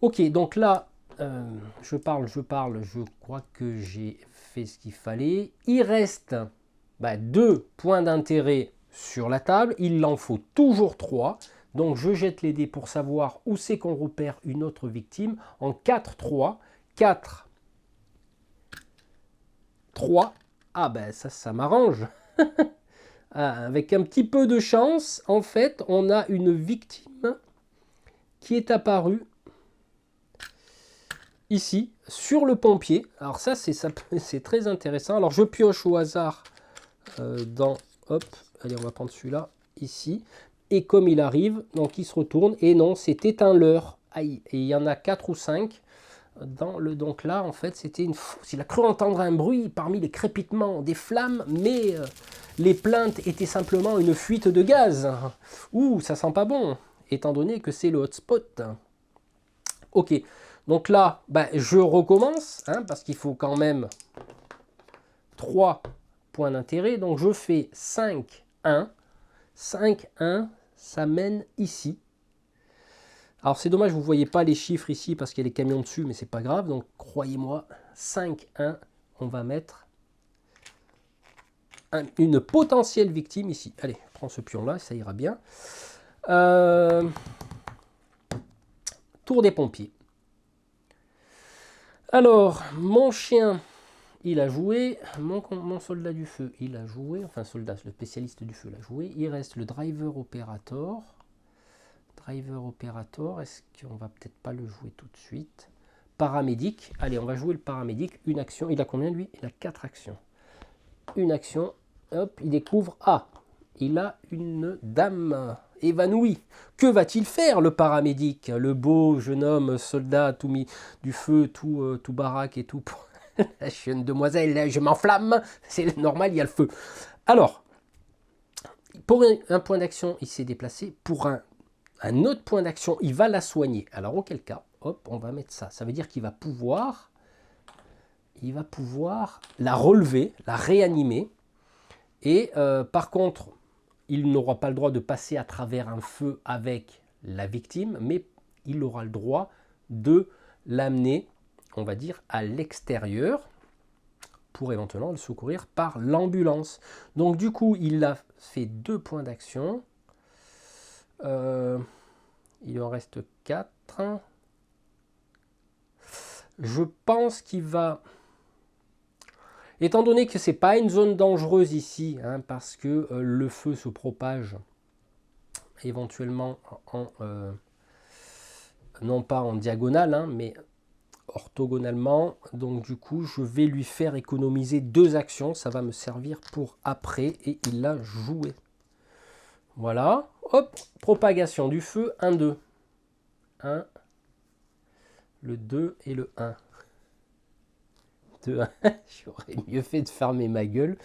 Ok, donc là, je parle, je crois que j'ai fait ce qu'il fallait. Il reste 2 points d'intérêt sur la table. Il en faut toujours 3. Donc je jette les dés pour savoir où c'est qu'on repère une autre victime. En 4, 3. 4... 3, ça m'arrange. Avec un petit peu de chance, en fait, on a une victime qui est apparue ici, sur le pompier. Alors ça, c'est très intéressant. Alors je pioche au hasard hop, allez, on va prendre celui-là, ici. Et comme il arrive, donc il se retourne, et non, c'était un leurre. Aïe, et il y en a 4 ou 5. Donc là, en fait, c'était une fausse. Il a cru entendre un bruit parmi les crépitements des flammes, mais les plaintes étaient simplement une fuite de gaz. Ouh, ça sent pas bon, étant donné que c'est le hotspot. Ok, donc là, je recommence, hein, parce qu'il faut quand même 3 points d'intérêt. Donc je fais 5, 1. 5, 1, ça mène ici. Alors c'est dommage, vous ne voyez pas les chiffres ici parce qu'il y a les camions dessus, mais c'est pas grave. Donc croyez-moi, 5, 1, on va mettre une potentielle victime ici. Allez, prends ce pion-là, ça ira bien. Tour des pompiers. Alors, mon chien, il a joué. Mon soldat du feu, il a joué. Enfin, soldat, le spécialiste du feu l'a joué. Il reste le driver opérateur. Driver opérateur, est-ce qu'on va peut-être pas le jouer tout de suite? Paramédic, allez, on va jouer le paramédic. Une action, il a combien lui? Il a 4 actions. Une action, hop, il découvre, ah, il a une dame évanouie. Que va-t-il faire, le paramédic, le beau jeune homme soldat tout mis du feu, tout baraque et tout. Je suis une demoiselle, je m'enflamme, c'est normal, il y a le feu. Alors, pour un point d'action, il s'est déplacé. Pour un autre point d'action, il va la soigner. Alors, auquel cas, hop, on va mettre ça. Ça veut dire qu'il va pouvoir la relever, la réanimer. Et par contre, il n'aura pas le droit de passer à travers un feu avec la victime, mais il aura le droit de l'amener, on va dire, à l'extérieur pour éventuellement le secourir par l'ambulance. Donc du coup, il a fait 2 points d'action. Il en reste 4. Je pense qu'il va... Étant donné que ce n'est pas une zone dangereuse ici, hein, parce que le feu se propage éventuellement non pas en diagonale, hein, mais orthogonalement. Donc du coup, je vais lui faire économiser 2 actions. Ça va me servir pour après. Et il l'a joué. Voilà. Hop, propagation du feu. 1, 2. 1. Le 2 et le 1. 2, 1. J'aurais mieux fait de fermer ma gueule.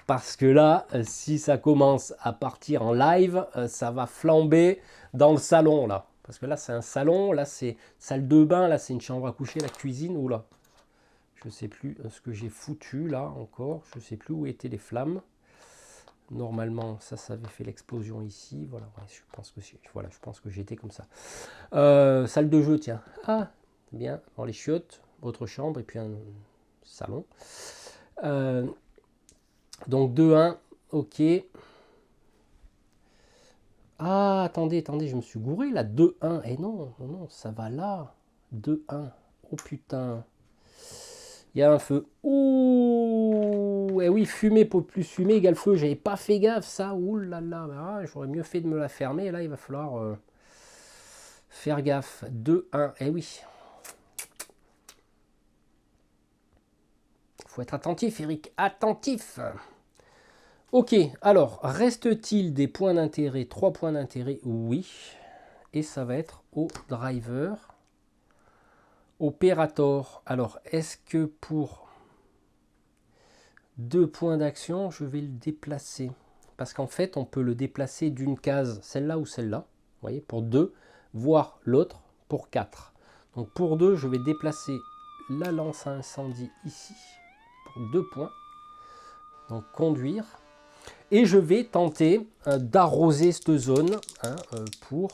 Parce que là, si ça commence à partir en live, ça va flamber dans le salon là. Parce que là, c'est un salon, là, c'est salle de bain, là, c'est une chambre à coucher, la cuisine, ou là. Je ne sais plus ce que j'ai foutu là encore. Je ne sais plus où étaient les flammes. Normalement, ça avait fait l'explosion ici. Voilà, ouais, je pense que j'étais comme ça. Salle de jeu, tiens. Ah, bien, dans les chiottes, autre chambre et puis un salon. Donc 2-1, ok. Ah, attendez, je me suis gouré là. 2-1. Eh non, ça va là. 2-1. Oh putain. Il y a un feu. Ouh. Eh oui, fumée pour plus fumée égale feu. J'avais pas fait gaffe ça. Ouh là là. Ah, j'aurais mieux fait de me la fermer. Là, il va falloir faire gaffe. 2-1. Eh oui. Faut être attentif, Eric. Attentif. Ok, alors, reste-t-il des points d'intérêt? 3 points d'intérêt, oui. Et ça va être au driver. Opérateur. Alors, est-ce que pour 2 points d'action, je vais le déplacer? Parce qu'en fait, on peut le déplacer d'une case, celle-là ou celle-là. Vous voyez, pour 2, voire l'autre pour 4. Donc pour 2, je vais déplacer la lance à incendie ici, pour 2 points. Donc conduire. Et je vais tenter d'arroser cette zone pour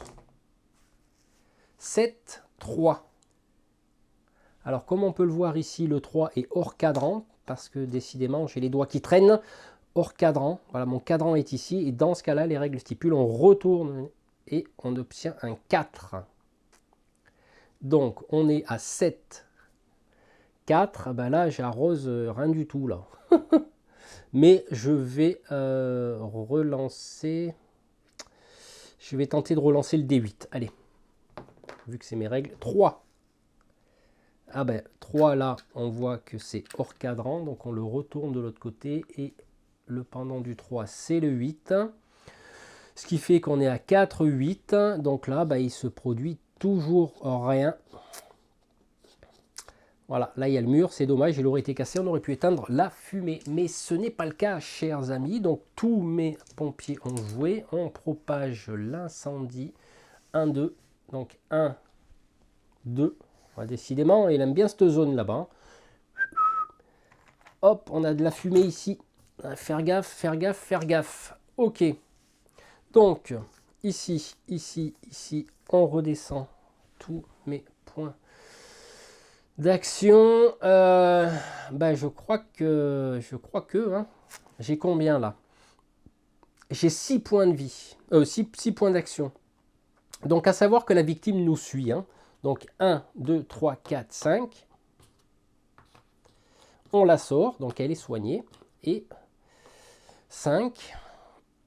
7, 3. Alors comme on peut le voir ici, le 3 est hors cadran, parce que décidément j'ai les doigts qui traînent hors cadran. Voilà, mon cadran est ici, et dans ce cas-là, les règles stipulent, on retourne et on obtient un 4. Donc on est à 7, 4, ben là j'arrose rien du tout là. Mais je vais relancer. Je vais tenter de relancer le D8. Allez. Vu que c'est mes règles. 3. Ah ben 3 là, on voit que c'est hors cadran. Donc on le retourne de l'autre côté. Et le pendant du 3, c'est le 8. Ce qui fait qu'on est à 4, 8. Donc là, ben, il se produit toujours rien. Voilà, là il y a le mur, c'est dommage, il aurait été cassé, on aurait pu éteindre la fumée. Mais ce n'est pas le cas, chers amis. Donc tous mes pompiers ont joué, on propage l'incendie. 1, 2, donc 1, 2. Ouais, décidément, il aime bien cette zone là-bas. Hop, on a de la fumée ici. Faire gaffe, faire gaffe, faire gaffe. Ok. Donc, ici, ici, ici, on redescend tous mes points d'action. Ben je crois que hein, j'ai combien là? J'ai 6 points de vie, 6 points d'action. Donc à savoir que la victime nous suit. Hein. Donc 1, 2, 3, 4, 5. On la sort, donc elle est soignée. Et 5.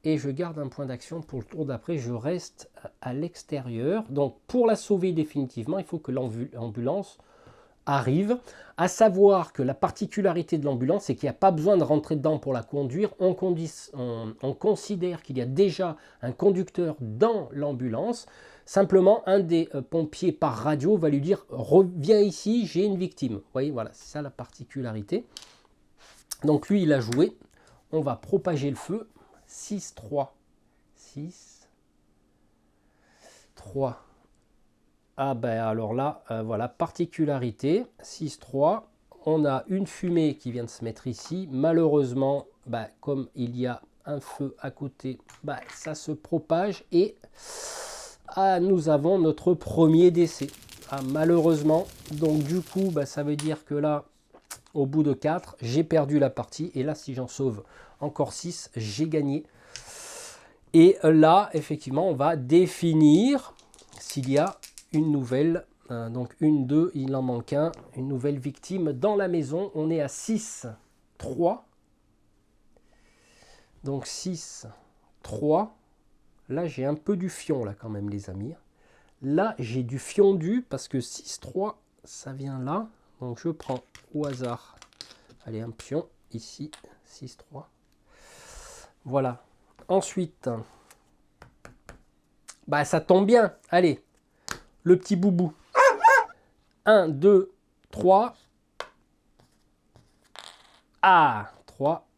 Et je garde un point d'action pour le tour d'après. Je reste à l'extérieur. Donc pour la sauver définitivement, il faut que l'ambulance arrive. À savoir que la particularité de l'ambulance, c'est qu'il n'y a pas besoin de rentrer dedans pour la conduire. On considère qu'il y a déjà un conducteur dans l'ambulance. Simplement, un des pompiers par radio va lui dire « Reviens ici, j'ai une victime ». Vous voyez, voilà, c'est ça la particularité. Donc lui, il a joué. On va propager le feu. 6, 3, 6, 3. Ah ben alors là, voilà, particularité, 6-3, on a une fumée qui vient de se mettre ici. Malheureusement, ben, comme il y a un feu à côté, ben, ça se propage et nous avons notre premier décès. Malheureusement, donc du coup, ben, ça veut dire que là, au bout de 4, j'ai perdu la partie. Et là, si j'en sauve encore 6, j'ai gagné. Et là, effectivement, on va définir s'il y a une nouvelle, donc une, deux, il en manque un, une nouvelle victime dans la maison. On est à 6, 3. Donc 6, 3. Là, j'ai un peu du fion, là, quand même, les amis. Là, j'ai du fiondu parce que 6, 3, ça vient là. Donc, je prends au hasard, allez, un pion, ici, 6, 3. Voilà. Ensuite, bah, ça tombe bien. Allez, le petit boubou. 1, 2, 3. Ah, 3.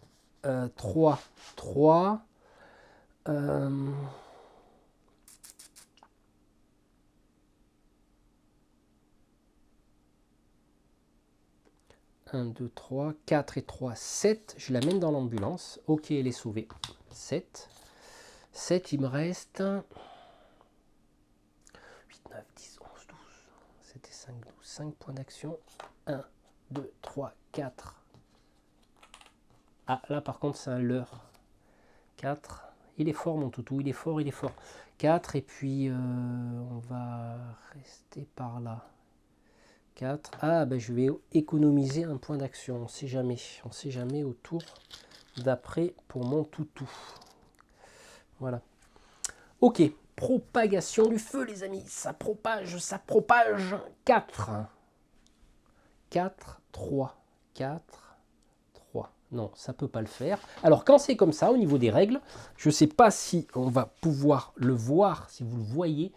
3, 3. 1, 2, 3, 4 et 3, 7. Je l'amène dans l'ambulance. Ok, elle est sauvée. 7. 7, il me reste 8, 9, 10, 11, 12. 7 et 5, 12. 5 points d'action. 1, 2, 3, 4. Ah, là par contre, c'est un leurre. 4. Il est fort, mon toutou. Il est fort, il est fort. 4. Et puis, on va rester par là. 4. Ah, ben je vais économiser un point d'action. On ne sait jamais. On ne sait jamais au tour d'après pour mon toutou. Voilà. Ok. Propagation du feu, les amis. Ça propage, ça propage. 4. 4, 3. 4, 3. Non, ça ne peut pas le faire. Alors, quand c'est comme ça, au niveau des règles, je ne sais pas si on va pouvoir le voir, si vous le voyez.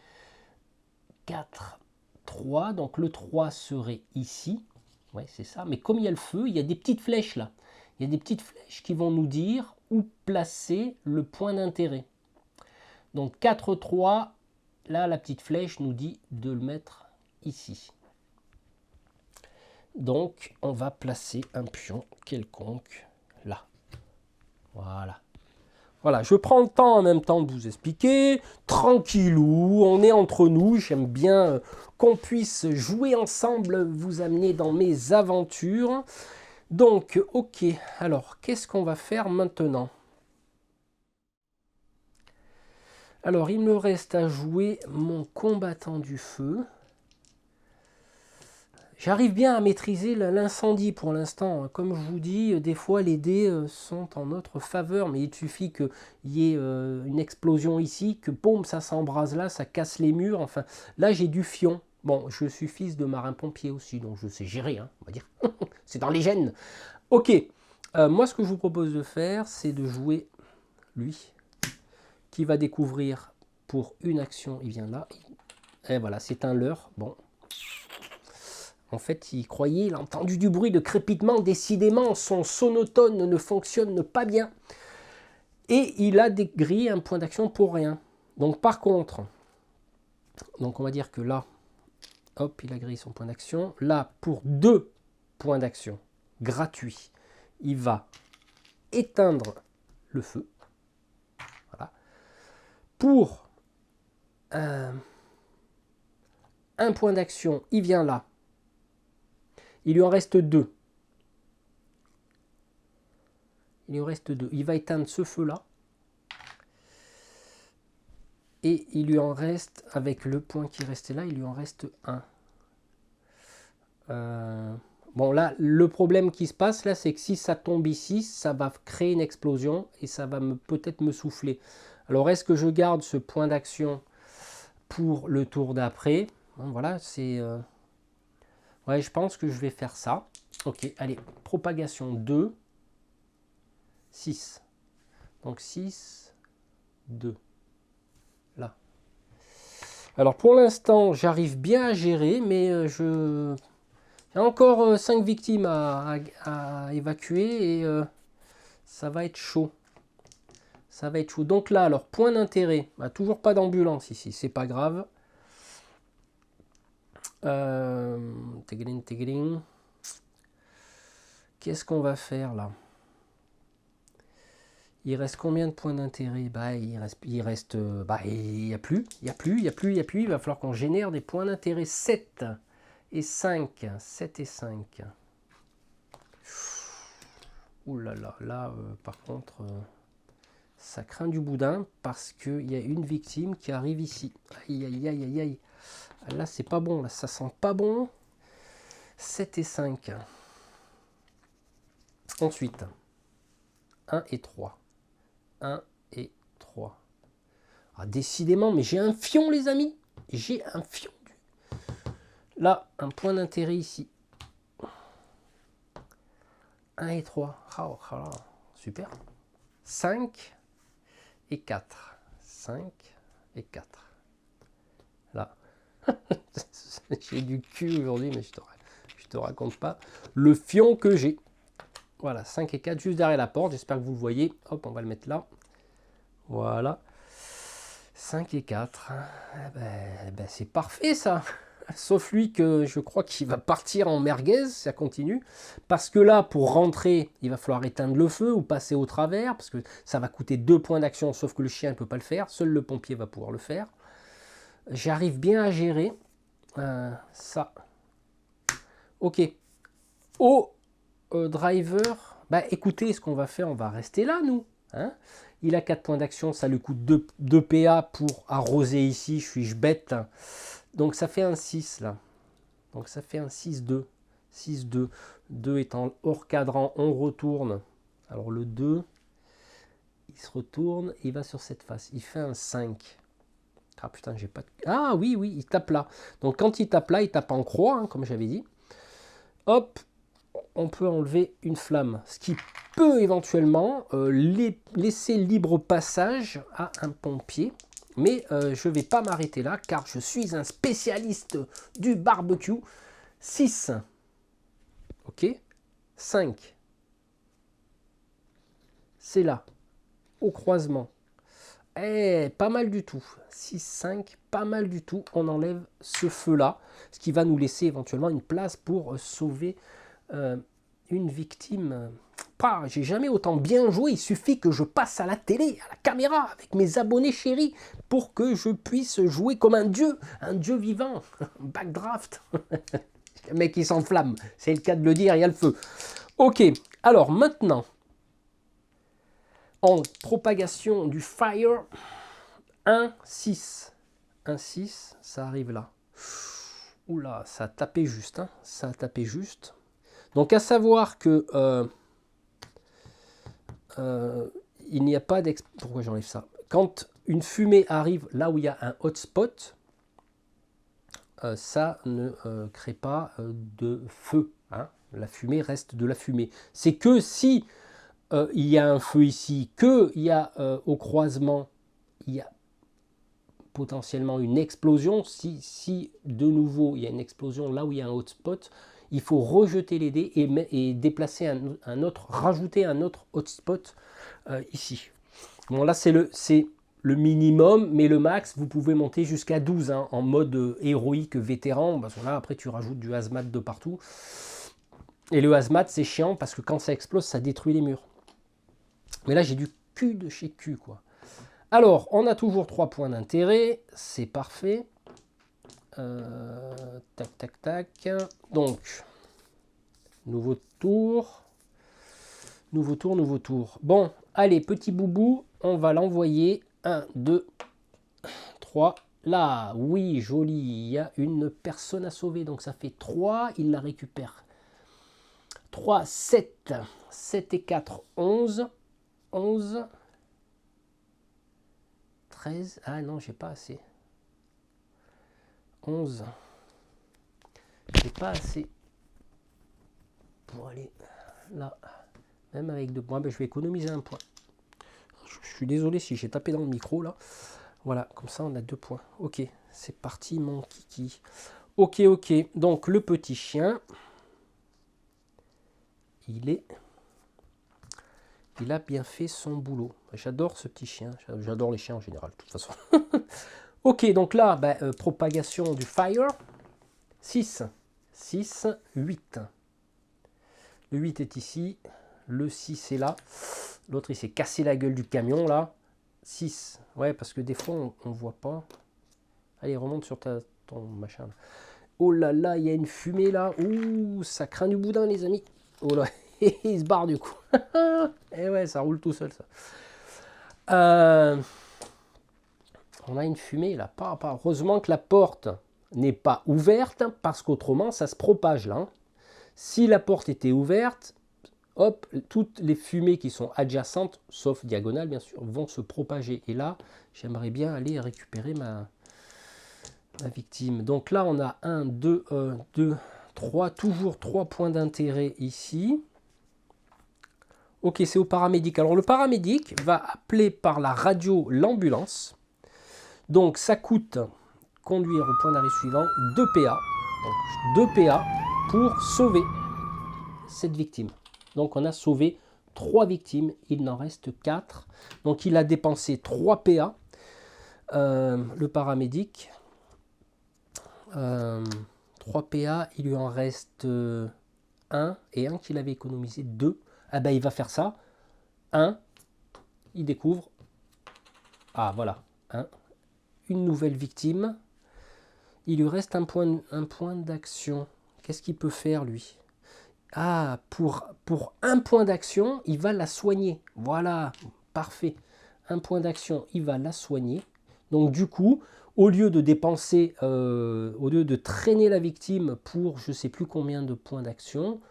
4, 3, donc le 3 serait ici, ouais c'est ça, mais comme il y a le feu, il y a des petites flèches là, il y a des petites flèches qui vont nous dire où placer le point d'intérêt. Donc 4, 3, là la petite flèche nous dit de le mettre ici. Donc on va placer un pion quelconque là, voilà. Voilà, je prends le temps en même temps de vous expliquer, tranquillou, on est entre nous, j'aime bien qu'on puisse jouer ensemble, vous amener dans mes aventures. Donc, ok, alors qu'est-ce qu'on va faire maintenant? Alors, il me reste à jouer mon combattant du feu. J'arrive bien à maîtriser l'incendie pour l'instant. Comme je vous dis, des fois les dés sont en notre faveur, mais il suffit qu'il y ait une explosion ici, que boum, ça s'embrase là, ça casse les murs. Enfin, là j'ai du fion. Bon, je suis fils de marin-pompier aussi, donc je sais gérer, hein, on va dire. C'est dans les gènes. Ok, moi ce que je vous propose de faire, c'est de jouer lui, qui va découvrir pour une action, il vient là. Et voilà, c'est un leurre. Bon. En fait, il croyait, il a entendu du bruit de crépitement. Décidément, son sonotone ne fonctionne pas bien. Et il a grillé un point d'action pour rien. Donc, par contre, donc on va dire que là, hop, il a grillé son point d'action. Là, pour 2 points d'action gratuits, il va éteindre le feu. Voilà. Pour un point d'action, il vient là. Il lui en reste 2. Il lui en reste 2. Il va éteindre ce feu-là. Et il lui en reste, avec le point qui restait là, il lui en reste 1. Bon, là, le problème qui se passe, là, c'est que si ça tombe ici, ça va créer une explosion et ça va peut-être me souffler. Alors, est-ce que je garde ce point d'action pour le tour d'après? Voilà, c'est... Ouais, je pense que je vais faire ça. Ok, allez, propagation 2, 6. Donc 6, 2. Là. Alors pour l'instant, j'arrive bien à gérer, mais il y a encore 5 victimes à évacuer et ça va être chaud. Ça va être chaud. Donc là, alors, point d'intérêt. Bah, toujours pas d'ambulance ici, c'est pas grave. Tigling. Qu'est-ce qu'on va faire là? Il reste combien de points d'intérêt? Bah, il reste bah, il n'y a plus. Il va falloir qu'on génère des points d'intérêt. 7 et 5. 7 et 5. Ouh là là, là, par contre, ça craint du boudin parce qu'il y a une victime qui arrive ici. Aïe, aïe, aïe, aïe, aïe. Là, c'est pas bon, là, ça sent pas bon. 7 et 5. Ensuite, 1 et 3. 1 et 3. Ah, décidément, mais j'ai un fion, les amis. J'ai un fion. Là, un point d'intérêt ici. 1 et 3. Oh, oh, super. 5 et 4. 5 et 4. Là. J'ai du cul aujourd'hui, mais je te raconte pas le fion que j'ai. Voilà, 5 et 4 juste derrière la porte. J'espère que vous le voyez. Hop, on va le mettre là. Voilà. 5 et 4. C'est parfait ça. Sauf lui que je crois qu'il va partir en merguez, ça continue. Parce que là, pour rentrer, il va falloir éteindre le feu ou passer au travers. Parce que ça va coûter 2 points d'action, sauf que le chien ne peut pas le faire. Seul le pompier va pouvoir le faire. J'arrive bien à gérer ça. Ok. Au driver, bah écoutez, ce qu'on va faire, on va rester là, nous. Hein, il a 4 points d'action, ça lui coûte 2 PA pour arroser ici, suis-je bête? Donc ça fait un 6 là. Donc ça fait un 6-2. 6-2. 2 étant hors cadran, on retourne. Alors le 2, il se retourne, il va sur cette face. Il fait un 5. Ah putain, j'ai pas de... Ah oui, oui, il tape là. Donc quand il tape là, il tape en croix, hein, comme j'avais dit. Hop, on peut enlever une flamme. Ce qui peut éventuellement laisser libre passage à un pompier. Mais je ne vais pas m'arrêter là, car je suis un spécialiste du barbecue. 6. Ok. 5. C'est là, au croisement. Eh, pas mal du tout. 6, 5, pas mal du tout. On enlève ce feu-là, ce qui va nous laisser éventuellement une place pour sauver une victime. J'ai jamais autant bien joué. Il suffit que je passe à la télé, à la caméra, avec mes abonnés chéris, pour que je puisse jouer comme un dieu vivant. Backdraft. Le mec qui s'enflamme, c'est le cas de le dire, il y a le feu. Ok, alors maintenant, en propagation du fire, 1, 6. 1, 6, ça arrive là. Oula, ça a tapé juste, hein, ça a tapé juste. Donc à savoir que il n'y a pas Pourquoi j'enlève ça? Quand une fumée arrive là où il y a un hotspot, ça ne crée pas de feu. Hein. La fumée reste de la fumée. C'est que si il y a un feu ici, qu'il y a au croisement, il y a potentiellement une explosion. Si de nouveau il y a une explosion là où il y a un hotspot, il faut rejeter les dés et déplacer un autre, rajouter un autre hotspot ici. Bon là c'est le minimum, mais le max, vous pouvez monter jusqu'à 12 hein, en mode héroïque vétéran, parce que là après tu rajoutes du hazmat de partout. Et le hazmat c'est chiant parce que quand ça explose, ça détruit les murs. Mais là j'ai du cul de chez cul quoi. Alors, on a toujours 3 points d'intérêt, c'est parfait. Tac, tac, tac. Donc, nouveau tour. Nouveau tour, nouveau tour. Bon, allez, petit boubou, on va l'envoyer. 1, 2, 3. Là, oui, joli. Il y a une personne à sauver, donc ça fait 3. Il la récupère. 3, 7. 7 et 4, 11. 11. 13. Ah non, j'ai pas assez. 11. J'ai pas assez. pour aller là, même avec 2 points, ben, je vais économiser un point. Je suis désolé si j'ai tapé dans le micro là. Voilà, comme ça on a 2 points. Ok, c'est parti mon kiki. Ok, ok, donc le petit chien, il a bien fait son boulot. J'adore ce petit chien, j'adore les chiens en général, de toute façon. Ok, donc là, ben, propagation du fire, 6, 6, 8. Le 8 est ici, le 6 est là. L'autre, il s'est cassé la gueule du camion, là. 6, ouais, parce que des fois, on ne voit pas. Allez, remonte sur ton machin. Là. Oh là là, il y a une fumée, là. Ouh, ça craint du boudin, les amis. Oh là, il se barre du coup. Et ouais, ça roule tout seul, ça. On a une fumée, là. Heureusement que la porte n'est pas ouverte, parce qu'autrement, ça se propage, là. Hein. Si la porte était ouverte, hop, toutes les fumées qui sont adjacentes, sauf diagonales bien sûr, vont se propager. Et là, j'aimerais bien aller récupérer ma victime. Donc là, on a 1, 2, 3, toujours 3 points d'intérêt ici. Ok, c'est au paramédic. Alors le paramédic va appeler par la radio l'ambulance. Donc ça coûte, conduire au point d'arrêt suivant, 2 PA. Donc 2 PA pour sauver cette victime. Donc on a sauvé 3 victimes, il n'en reste 4. Donc il a dépensé 3 PA, le paramédic. 3 PA, il lui en reste 1 et 1 qu'il avait économisé, 2. Ah ben il va faire ça. 1, il découvre. Ah voilà, 1. Une nouvelle victime. Il lui reste un point d'action. Qu'est-ce qu'il peut faire lui? Ah, pour 1 point d'action, il va la soigner. Voilà, parfait. 1 point d'action, il va la soigner. Donc du coup, au lieu de dépenser, au lieu de traîner la victime pour je ne sais plus combien de points d'action,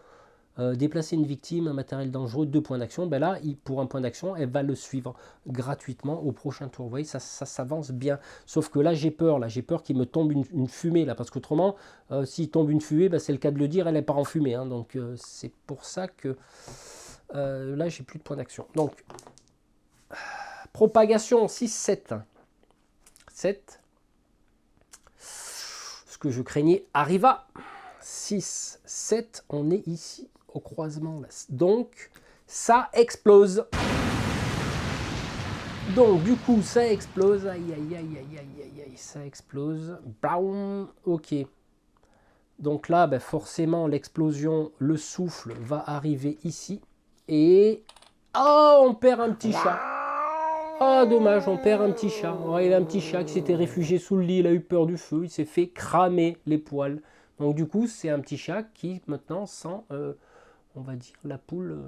déplacer une victime, un matériel dangereux, 2 points d'action, ben là, pour 1 point d'action, elle va le suivre gratuitement au prochain tour. Vous voyez, ça s'avance bien. Sauf que là, j'ai peur qu'il me tombe une fumée, là, parce qu'autrement, s'il tombe une fumée, ben, c'est le cas de le dire, elle n'est pas en fumée. Hein, donc, c'est pour ça que là, j'ai plus de points d'action. Donc, propagation 6, 7. 7. Ce que je craignais arriva. 6, 7, on est ici au croisement. Là. Donc, ça explose. Donc, du coup, ça explose. Aïe, aïe, aïe, aïe, aïe, aïe, aïe, ça explose. Baum. Ok. Donc là, ben forcément, l'explosion, le souffle va arriver ici. Et... oh, on perd un petit chat. Ah, oh, dommage, on perd un petit chat. Oh, il y a un petit chat qui s'était réfugié sous le lit, il a eu peur du feu, il s'est fait cramer les poils. Donc du coup, c'est un petit chat qui maintenant sent, on va dire, la poule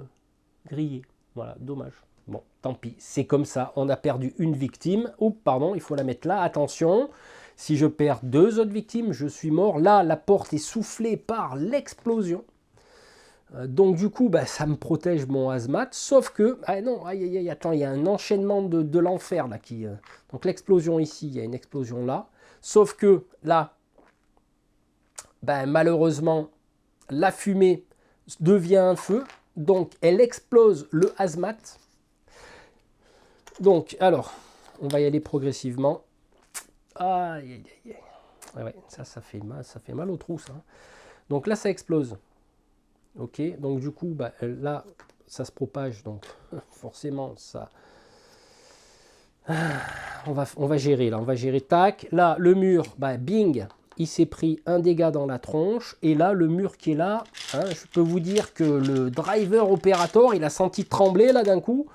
grillée. Voilà, dommage. Bon, tant pis, c'est comme ça, on a perdu une victime. Oups, pardon, il faut la mettre là, attention. Si je perds 2 autres victimes, je suis mort. Là, la porte est soufflée par l'explosion. Donc du coup, bah, ça me protège mon hazmat, sauf que, ah non, aïe, aïe, aïe, attends, il y a un enchaînement de l'enfer là. Donc l'explosion ici, il y a une explosion là, sauf que là, bah, malheureusement, la fumée devient un feu, donc elle explose le hazmat. Donc, alors, on va y aller progressivement. Aïe, aïe, aïe. Ah ouais, ça fait mal au trou, ça. Donc là, ça explose. Ok, donc du coup, bah, là, ça se propage, donc forcément, ça... On va gérer, là, on va gérer, tac. Là, le mur, bah, bing, il s'est pris un dégât dans la tronche. Et là, le mur qui est là, hein, je peux vous dire que le driver opérateur, il a senti trembler, là, d'un coup.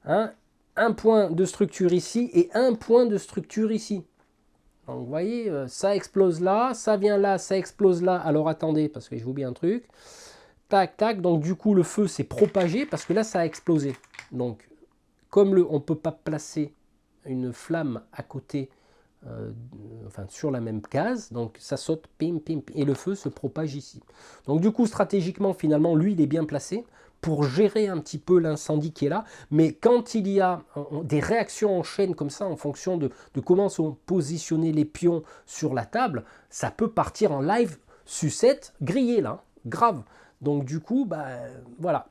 Hein, 1 point de structure ici et 1 point de structure ici. Donc, vous voyez, ça explose là, ça vient là, ça explose là. Alors, attendez, parce que je vous oublie un truc. Tac, tac, donc du coup le feu s'est propagé parce que là ça a explosé. Donc comme on ne peut pas placer une flamme à côté, enfin sur la même case, donc ça saute, pim, pim, pim, et le feu se propage ici. Donc du coup stratégiquement finalement lui il est bien placé pour gérer un petit peu l'incendie qui est là, mais quand il y a des réactions en chaîne comme ça en fonction de comment sont positionnés les pions sur la table, ça peut partir en live sucette grillé là, grave. Donc du coup, bah, voilà.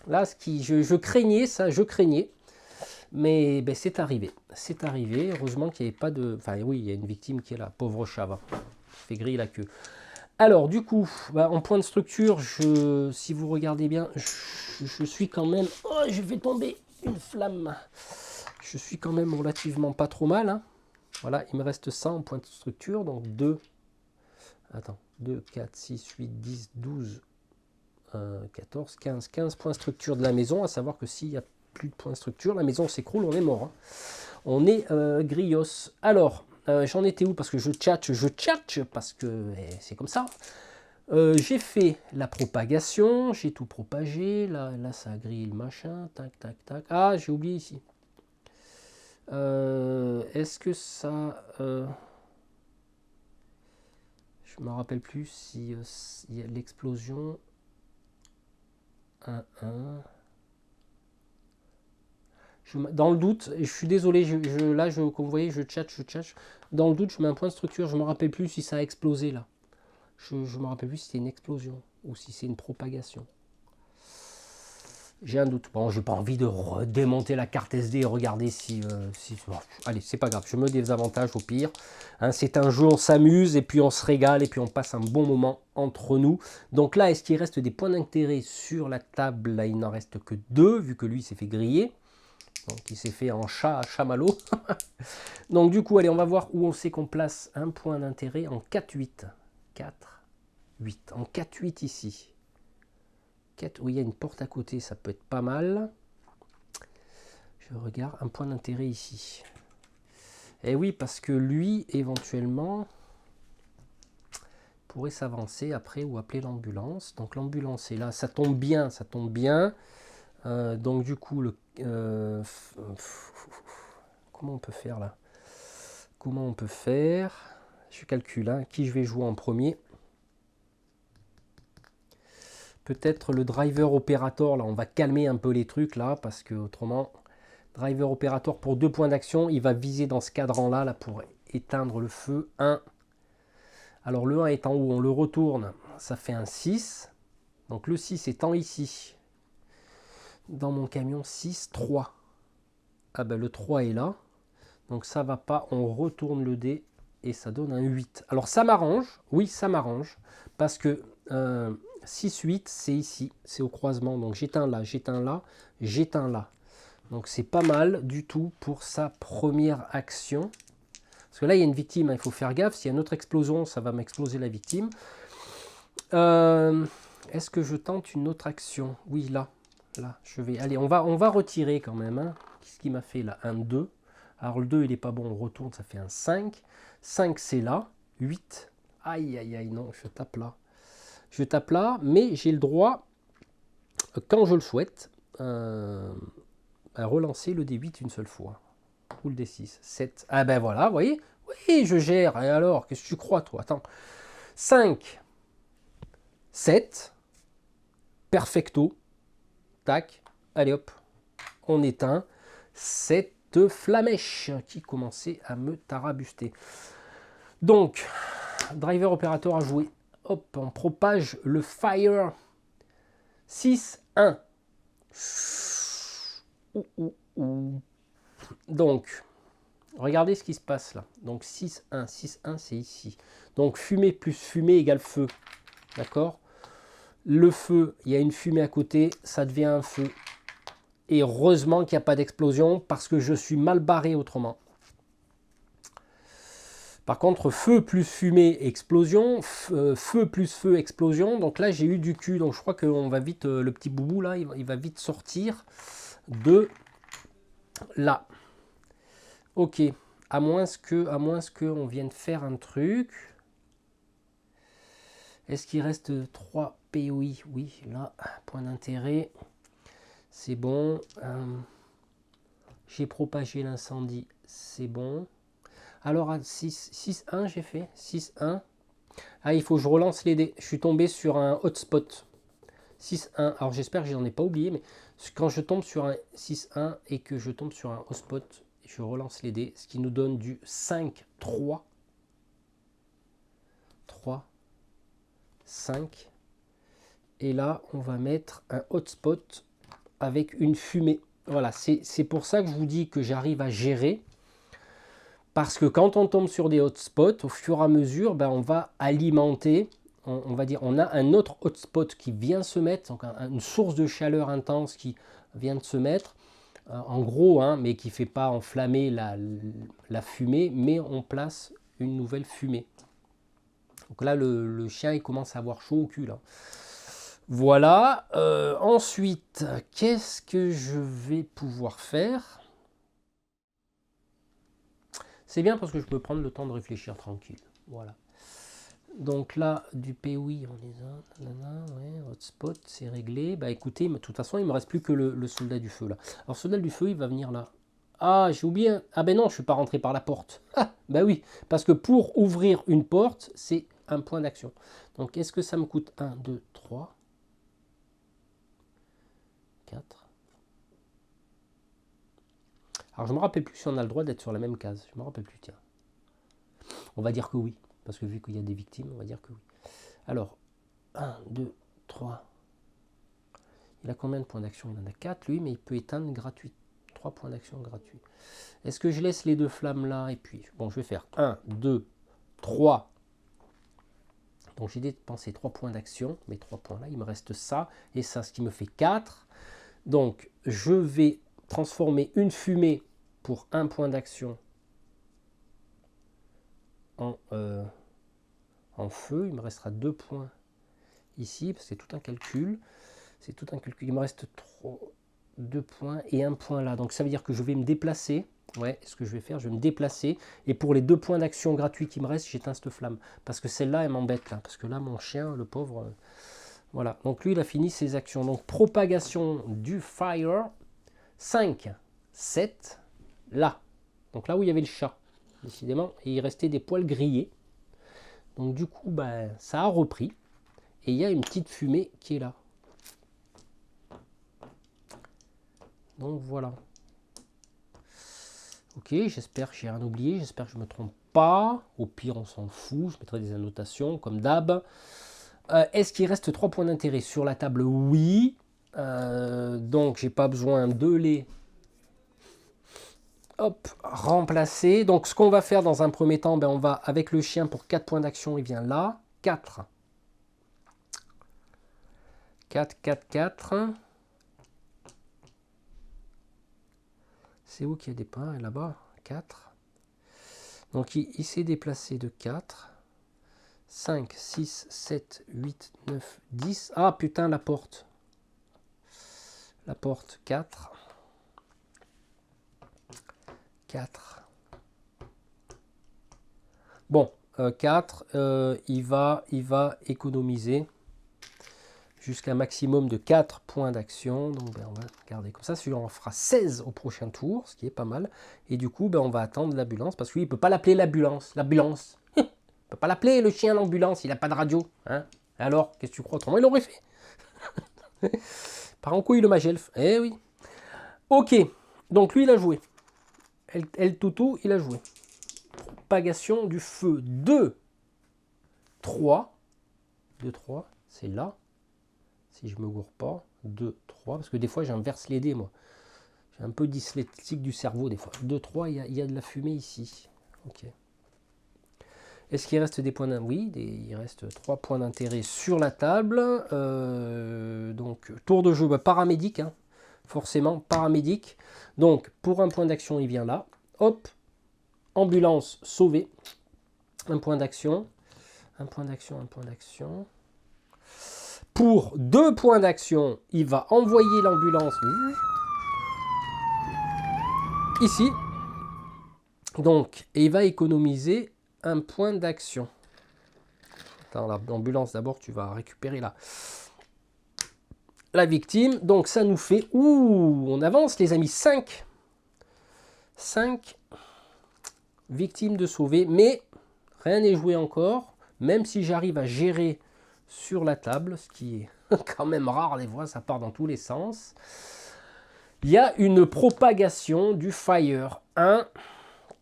Là, je craignais ça, je craignais. Mais ben, c'est arrivé. C'est arrivé. Heureusement qu'il n'y avait pas de... Enfin oui, il y a une victime qui est là. Pauvre chat, va. Fait griller la queue. Alors du coup, bah, en point de structure, si vous regardez bien, je suis quand même... Oh, je vais tomber une flamme. Je suis quand même relativement pas trop mal. Hein. Voilà, il me reste 100 en point de structure. Donc 2, attends, 2, 4, 6, 8, 10, 12, 14, 15, 15 points de structure de la maison. À savoir que s'il y a plus de points de structure, la maison s'écroule, on est mort. Hein. On est grillos. Alors, j'en étais où? Parce que je tchatche, parce que c'est comme ça. J'ai fait la propagation, j'ai tout propagé. Là, ça a grillé le machin. Tac, tac, tac. Ah, j'ai oublié ici. Est-ce que ça... je me rappelle plus si il y a l'explosion... 1, 1... Dans le doute, je suis désolé, là, comme vous voyez, je tchatche. Dans le doute, je mets un point de structure, je ne me rappelle plus si ça a explosé là. Je ne me rappelle plus si c'était une explosion ou si c'est une propagation. J'ai un doute. Bon, j'ai pas envie de redémonter la carte SD et regarder si... bon, allez, c'est pas grave, je me désavantage au pire. Hein, c'est un jeu, on s'amuse et puis on se régale et puis on passe un bon moment entre nous. Donc là, est-ce qu'il reste des points d'intérêt sur la table? Là, il n'en reste que 2, vu que lui s'est fait griller. Donc il s'est fait en chamallow. Donc du coup, allez, on va voir où on sait qu'on place un point d'intérêt en 4-8. 4, 8. En 4-8 ici. 4, oui, il y a une porte à côté, ça peut être pas mal. Je regarde, un point d'intérêt ici. Et oui, parce que lui, éventuellement, pourrait s'avancer après ou appeler l'ambulance. Donc l'ambulance est là, ça tombe bien, ça tombe bien. Donc du coup, comment on peut faire là? Comment on peut faire? Je calcule, hein, qui je vais jouer en premier. Peut-être le driver opérateur, là, on va calmer un peu les trucs là, parce que autrement, driver opérateur pour 2 points d'action, il va viser dans ce cadran-là là, pour éteindre le feu. 1. Alors le 1 est en haut, on le retourne, ça fait un 6. Donc le 6 étant ici, dans mon camion, 6, 3. Ah ben le 3 est là. Donc ça va pas, on retourne le dé et ça donne un 8. Alors ça m'arrange, oui ça m'arrange, parce que 6-8 c'est ici, c'est au croisement, donc j'éteins là, j'éteins là, j'éteins là. Donc c'est pas mal du tout pour sa première action. Parce que là il y a une victime, hein, il faut faire gaffe, s'il y a une autre explosion, ça va m'exploser la victime. Est-ce que je tente une autre action? Oui là, je vais, allez on va retirer quand même. Hein. Qu'est-ce qu'il m'a fait là? Un 2. Alors le 2 il n'est pas bon, on retourne, ça fait un 5. 5 c'est là, 8. Aïe aïe aïe, non, je tape là. Je tape là, mais j'ai le droit, quand je le souhaite, à relancer le D8 une seule fois. Ou le D6, 7. Ah ben voilà, vous voyez? Oui, je gère. Et alors, qu'est-ce que tu crois toi? Attends. 5, 7, perfecto. Tac, allez hop, on éteint. 7. Flamèche qui commençait à me tarabuster. Donc, driver opérateur à jouer. Hop, on propage le fire. 6, 1. Donc, regardez ce qui se passe là. Donc 6, 1, 6, 1, c'est ici. Donc fumée plus fumée égale feu. D'accord? Le feu, il y a une fumée à côté, ça devient un feu. Et heureusement qu'il n'y a pas d'explosion parce que je suis mal barré autrement. Par contre, feu plus fumée, explosion, feu plus feu, explosion. Donc là, j'ai eu du cul. Donc je crois qu'on va vite, le petit boubou là, il va vite sortir de là. Ok, à moins que on vienne faire un truc. Est-ce qu'il reste 3 POI? Oui, là, point d'intérêt. C'est bon. J'ai propagé l'incendie. C'est bon. Alors, à 6-1, j'ai fait. 6-1. Ah, il faut que je relance les dés. Je suis tombé sur un hotspot. 6-1. Alors, j'espère que je n'en ai pas oublié. Mais quand je tombe sur un 6-1 et que je tombe sur un hotspot, je relance les dés. Ce qui nous donne du 5-3. 3, 5. Et là, on va mettre un hotspot avec une fumée. Voilà, c'est pour ça que je vous dis que j'arrive à gérer. Parce que quand on tombe sur des hotspots, au fur et à mesure, ben, on va alimenter, on va dire, on a un autre hotspot qui vient se mettre, donc une source de chaleur intense qui vient de se mettre, en gros, hein, mais qui ne fait pas enflammer la fumée, mais on place une nouvelle fumée. Donc là, le chien, il commence à avoir chaud au cul, là. Voilà. Ensuite, qu'est-ce que je vais pouvoir faire? C'est bien parce que je peux prendre le temps de réfléchir tranquille. Voilà. Donc là, du POI, on les a. Ouais, hotspot, c'est réglé. Bah écoutez, de toute façon, il ne me reste plus que le soldat du feu là. Alors, soldat du feu, il va venir là. Ah, j'ai oublié. Ah ben non, je ne suis pas rentré par la porte. Ah, bah oui, parce que pour ouvrir une porte, c'est un point d'action. Donc, est-ce que ça me coûte 1, 2, 3, 4. Alors, je ne me rappelle plus si on a le droit d'être sur la même case. Je ne me rappelle plus, tiens. On va dire que oui, parce que vu qu'il y a des victimes, on va dire que oui. Alors, 1, 2, 3. Il a combien de points d'action? Il en a 4, lui, mais il peut éteindre gratuit. 3 points d'action gratuits. Est-ce que je laisse les deux flammes là? Et puis, bon, je vais faire 1, 2, 3. Donc, j'ai dépensé 3 points d'action. Mais 3 points là, il me reste ça et ça, ce qui me fait 4. Donc, je vais transformer une fumée pour 1 point d'action en feu. Il me restera 2 points ici, parce que c'est tout un calcul. C'est tout un calcul. Il me reste 2 points et 1 point là. Donc ça veut dire que je vais me déplacer. Ouais, ce que je vais faire, je vais me déplacer. Et pour les 2 points d'action gratuits qui me restent, j'éteins cette flamme. Parce que celle-là, elle m'embête là. Parce que là, mon chien, le pauvre... voilà. Donc lui, il a fini ses actions. Donc propagation du fire. 5, 7, là. Donc là où il y avait le chat, décidément. Et il restait des poils grillés. Donc du coup, ben, ça a repris. Et il y a une petite fumée qui est là. Donc voilà. Ok, j'espère que j'ai rien oublié. J'espère que je ne me trompe pas. Au pire, on s'en fout. Je mettrai des annotations comme d'hab. Est-ce qu'il reste 3 points d'intérêt sur la table? Oui. Donc, j'ai pas besoin de les... Hop, remplacer. Donc, ce qu'on va faire dans un premier temps, ben, on va, avec le chien, pour 4 points d'action, il vient là. 4. 4, 4, 4. C'est où qu'il y a des points? Là-bas, 4. Donc, il s'est déplacé de 4. 5, 6, 7, 8, 9, 10. Ah, putain, la porte. La porte, 4. 4. Bon, 4, il va économiser jusqu'à un maximum de 4 points d'action. Donc, ben, on va garder comme ça. Celui-là, on fera 16 au prochain tour, ce qui est pas mal. Et du coup, ben, on va attendre l'ambulance, parce qu'il ne peut pas l'appeler l'ambulance. L'ambulance. Il ne peut pas l'appeler le chien l'ambulance, il n'a pas de radio. Hein. Alors, qu'est-ce que tu crois? Autrement, il l'aurait fait. Par en couille le magelf. Eh oui. Ok, donc lui, il a joué. El Toto, il a joué. Propagation du feu. 2, 3. 2, 3, c'est là. Si je ne me gourre pas. 2, 3. Parce que des fois, j'inverse les dés, moi. J'ai un peu dyslexique du cerveau, des fois. 2, 3, il y a de la fumée ici. Ok. Est-ce qu'il reste des points d'intérêt? Oui, il reste 3 points d'intérêt sur la table. Donc, tour de jeu, bah, paramédic. Hein. Forcément, paramédic. Donc, pour un point d'action, il vient là. Hop. Ambulance sauvée. Un point d'action. Un point d'action, un point d'action. Pour 2 points d'action, il va envoyer l'ambulance ici. Donc, et il va économiser un point d'action. Attends, l'ambulance d'abord, tu vas récupérer la victime. Donc, ça nous fait... Ouh, on avance les amis. 5. 5 victimes de sauver. Mais rien n'est joué encore. Même si j'arrive à gérer sur la table, ce qui est quand même rare, des fois, ça part dans tous les sens. Il y a une propagation du fire. 1,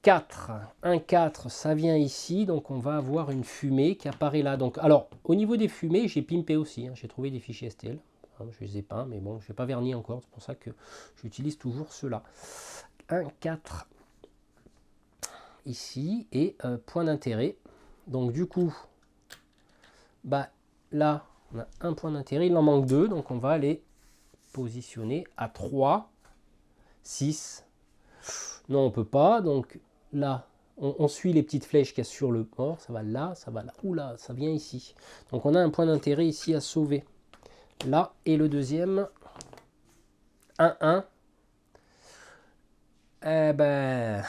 4. Un 4, ça vient ici. Donc, on va avoir une fumée qui apparaît là. Donc, alors, au niveau des fumées, j'ai pimpé aussi. Hein. J'ai trouvé des fichiers STL. Hein, je les ai pas, mais bon, je n'ai pas verni encore. C'est pour ça que j'utilise toujours ceux-là. Un 4 ici. Et point d'intérêt. Donc, du coup, bah, là, on a un point d'intérêt. Il en manque 2. Donc, on va les positionner à 3, 6. Non, on peut pas. Donc, là, on suit les petites flèches qu'il y a sur le bord. Ça va là, ça va là. Oula, ça vient ici. Donc, on a un point d'intérêt ici à sauver. Là, et le deuxième, 1-1. Eh ben...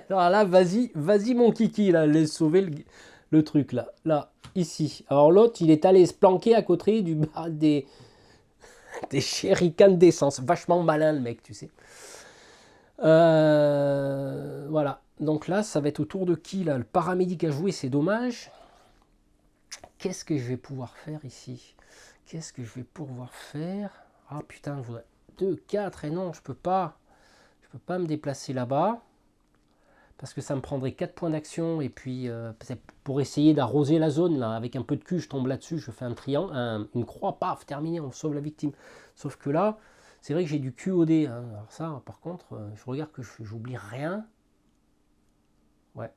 Alors là, vas-y mon kiki, là, laisse sauver le truc, là. Là, ici. Alors l'autre, il est allé se planquer à côté du bar des jerrycans d'essence. Vachement malin, le mec, tu sais. Voilà. Donc là, ça va être au tour de qui, là? Le paramédic a joué, c'est dommage. Qu'est-ce que je vais pouvoir faire ici? Qu'est-ce que je vais pouvoir faire? Ah putain, je voudrais 2, 4, et non, je peux pas. Je peux pas me déplacer là-bas. Parce que ça me prendrait 4 points d'action. Et puis, pour essayer d'arroser la zone, là, avec un peu de cul, je tombe là-dessus, je fais un triangle, une croix, paf, terminé, on sauve la victime. Sauf que là, c'est vrai que j'ai du QOD. Hein. Alors ça, par contre, je regarde que j'oublie rien. Ouais.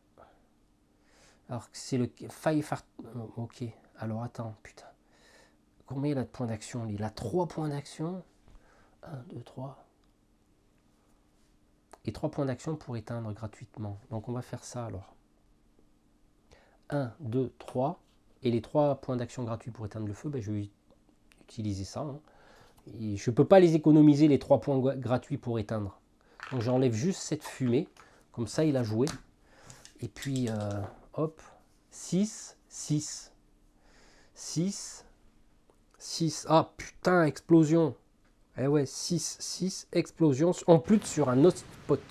Alors, c'est le... Ok. Alors, attends, putain. Combien il a de points d'action? Il a 3 points d'action. 1, 2, 3. Et 3 points d'action pour éteindre gratuitement. Donc, on va faire ça, alors. 1, 2, 3. Et les 3 points d'action gratuits pour éteindre le feu, ben, je vais utiliser ça. Hein. Et je ne peux pas les économiser, les 3 points gratuits pour éteindre. Donc, j'enlève juste cette fumée. Comme ça, il a joué. Et puis, hop, 6, 6. 6, 6. Ah, putain, explosion. Eh ouais, 6, 6, explosion. En plus, sur un autre spot.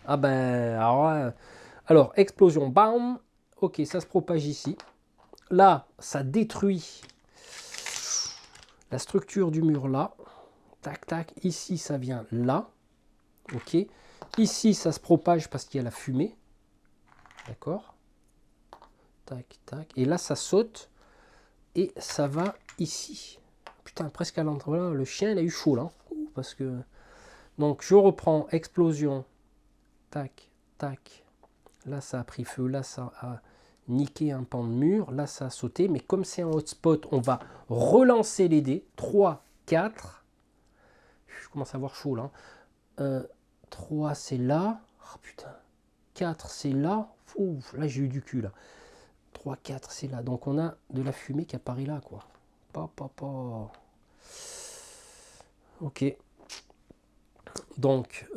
Ah ben, alors, explosion, bam. Ok, ça se propage ici. Là, ça détruit la structure du mur là. Tac, tac. Ici, ça vient là. Ok. Ici, ça se propage parce qu'il y a la fumée. D'accord. Tac, tac. Et là, ça saute. Et ça va ici. Putain, presque à l'entrée. Voilà, le chien, il a eu chaud là. Parce que... Donc, je reprends. Explosion. Tac, tac. Là, ça a pris feu. Là, ça a niqué un pan de mur. Là, ça a sauté. Mais comme c'est un hotspot, on va relancer les dés. 3, 4. Je commence à avoir chaud là. 3, c'est là. Oh putain. 4, c'est là. Ouf, là, j'ai eu du cul là. 3, 4, c'est là. Donc, on a de la fumée qui apparaît là, quoi. Ok. Donc,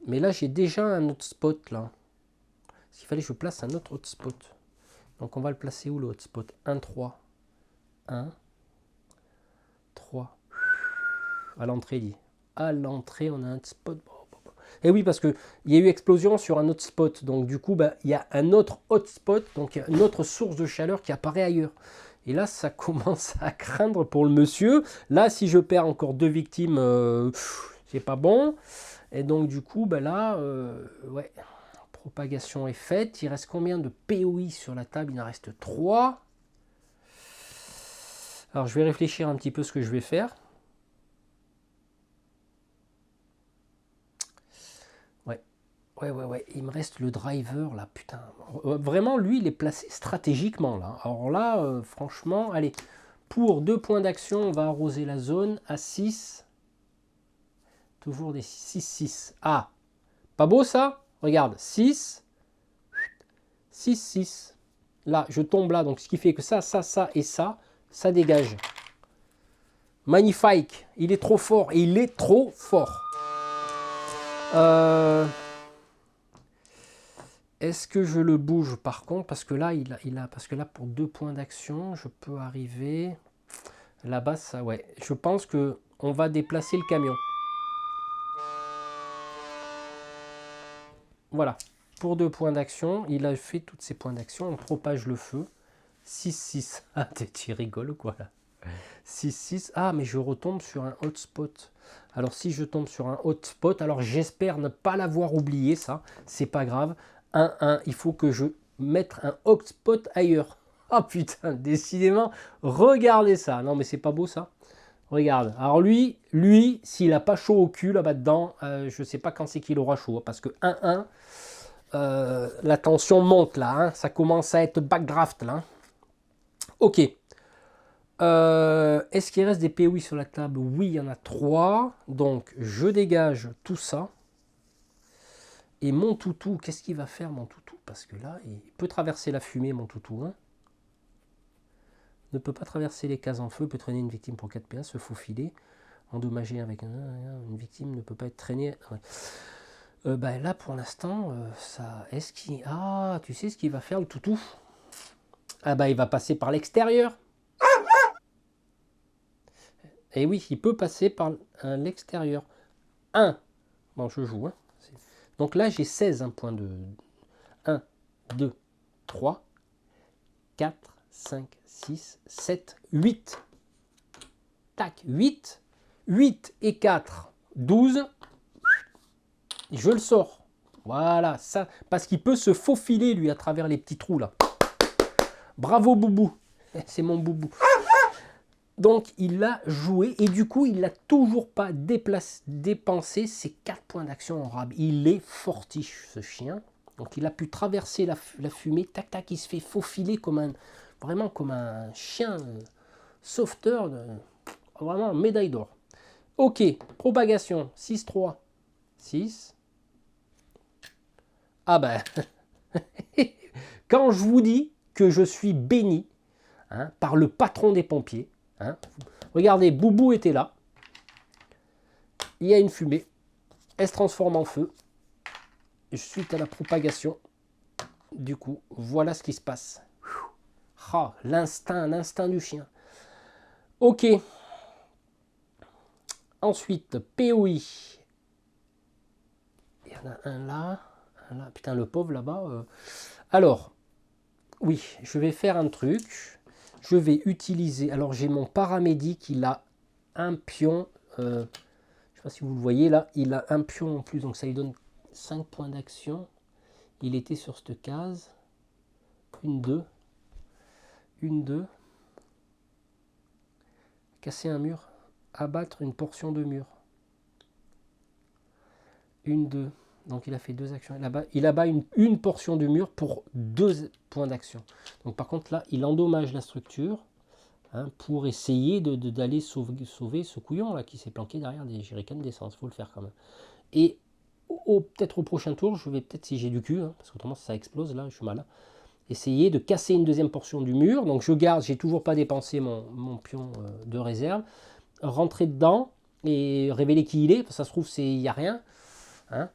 mais là, j'ai déjà un autre spot, là. S'il fallait que je place un autre hotspot. Donc, on va le placer où, le hotspot? 1, 3. 1, 3. À l'entrée, dit. À l'entrée, on a un spot. Et oui, parce qu'il y a eu explosion sur un autre spot. Donc, du coup, il y a un autre hotspot. Donc, il y a une autre source de chaleur qui apparaît ailleurs. Et là, ça commence à craindre pour le monsieur. Là, si je perds encore 2 victimes, c'est pas bon. Et donc, du coup, là, ouais, propagation est faite. Il reste combien de POI sur la table? Il en reste 3. Alors, je vais réfléchir un petit peu ce que je vais faire. Ouais. Il me reste le driver, là, putain. Vraiment, lui, il est placé stratégiquement, là. Alors là, franchement, allez, pour 2 points d'action, on va arroser la zone à 6. Toujours des 6, 6. Ah, pas beau, ça? Regarde, 6, 6, 6. Là, je tombe là, donc ce qui fait que ça et ça dégage. Magnifique. Il est trop fort, et il est trop fort. Est-ce que je le bouge par contre? Parce que là, parce que là, pour 2 points d'action, je peux arriver là-bas. Ça, ouais. Je pense que on va déplacer le camion. Voilà. Pour 2 points d'action, il a fait tous ses points d'action. On propage le feu. 6, 6. Ah, tu rigoles ou quoi là? 6. Ah, mais je retombe sur un hotspot. Alors, si je tombe sur un hotspot, alors j'espère ne pas l'avoir oublié, ça. C'est pas grave. 1. Il faut que je mette un hotspot ailleurs. Ah putain, décidément, regardez ça. Non, mais c'est pas beau, ça. Regarde. Alors, lui s'il a pas chaud au cul là-bas dedans, je sais pas quand c'est qu'il aura chaud. Parce que 1. La tension monte là. Hein. Ça commence à être backdraft là. Hein. Ok. Est-ce qu'il reste des POI sur la table? Oui, il y en a 3. Donc, je dégage tout ça. Et mon toutou, qu'est-ce qu'il va faire, mon toutou? Parce que là, il peut traverser la fumée, mon toutou. Hein. Ne peut pas traverser les cases en feu, peut traîner une victime pour 4 PA, se faufiler, endommager avec une victime, ne peut pas être traînée. Ouais. Là, pour l'instant, ça. Est-ce qu'il. Ah, tu sais ce qu'il va faire, le toutou? Ah, il va passer par l'extérieur. Et oui, il peut passer par l'extérieur. 1. Bon, je joue. Hein. Donc là, j'ai 16 points de... 1, 2, 3, 4, 5, 6, 7, 8. Tac, 8. 8 et 4, 12. Je le sors. Voilà, ça. Parce qu'il peut se faufiler, lui, à travers les petits trous, là. Bravo, Boubou. C'est mon Boubou. Donc, il l'a joué et du coup, il n'a toujours pas dépensé ses 4 points d'action en rab. Il est fortiche, ce chien. Donc, il a pu traverser la fumée. Tac, tac, il se fait faufiler vraiment comme un chien sauveteur. Vraiment, médaille d'or. Ok, propagation. 6, 3, 6. Ah ben, quand je vous dis que je suis béni par le patron des pompiers, hein. Regardez, Boubou était là. Il y a une fumée. Elle se transforme en feu. Suite à la propagation. Du coup, voilà ce qui se passe. Ah, l'instinct du chien. Ok. Ensuite, POI. Il y en a un là. Putain, le pauvre là-bas. Alors, oui, je vais faire un truc. Je vais utiliser... Alors, j'ai mon paramédic. Il a un pion... je ne sais pas si vous le voyez là. Il a un pion en plus. Donc, ça lui donne 5 points d'action. Il était sur cette case. 1, 2. 1, 2. Casser un mur. Abattre une portion de mur. 1, 2. Donc il a fait 2 actions. Il abat une portion du mur pour 2 points d'action. Donc par contre là, il endommage la structure pour essayer d'aller sauver ce couillon là qui s'est planqué derrière des jerrycans d'essence. Il faut le faire quand même. Et peut-être au prochain tour, je vais peut-être, si j'ai du cul, parce qu'autrement ça explose là, je suis malin, essayer de casser une deuxième portion du mur. Donc je garde, j'ai toujours pas dépensé mon pion de réserve. Rentrer dedans et révéler qui il est. Ça se trouve, il n'y a rien. Hein.